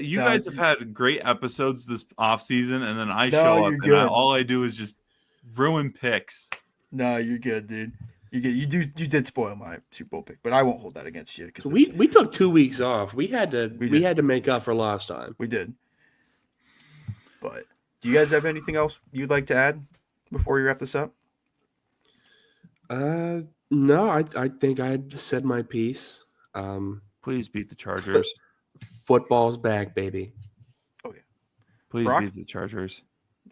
You No, guys have had great episodes this off season, and then I No, show up you're and good. all I do is just ruin picks. No, you're good, dude. You did spoil my Super Bowl pick, but I won't hold that against you because So we took 2 weeks off. We had to make up for lost time. we did. But do you guys have anything else you'd like to add before we wrap this up? No, I think I said my piece. Please beat the Chargers. Football's back, baby. Please Brock? beat the Chargers.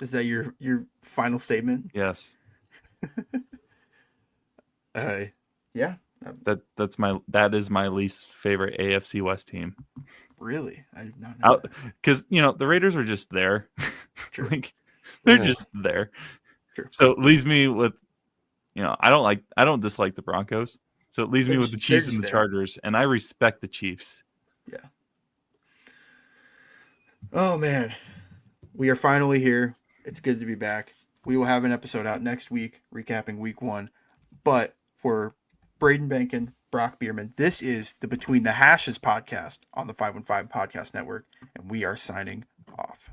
Is that your final statement? Yes. Yeah, That is my least favorite AFC West team. really. I did not know. Because the Raiders are just there. True. Like they're Yeah. just there. True. So it leaves me with I don't dislike the Broncos. So it leaves me They're with the just- Chiefs they're and the just there. Chargers, and I respect the Chiefs. Yeah. Oh man, we are finally here. It's good to be back. We will have an episode out next week recapping week 1. But for Braden Bankin, Brock Bierman. This is the Between the Hashes podcast on the 515 Podcast Network, and we are signing off.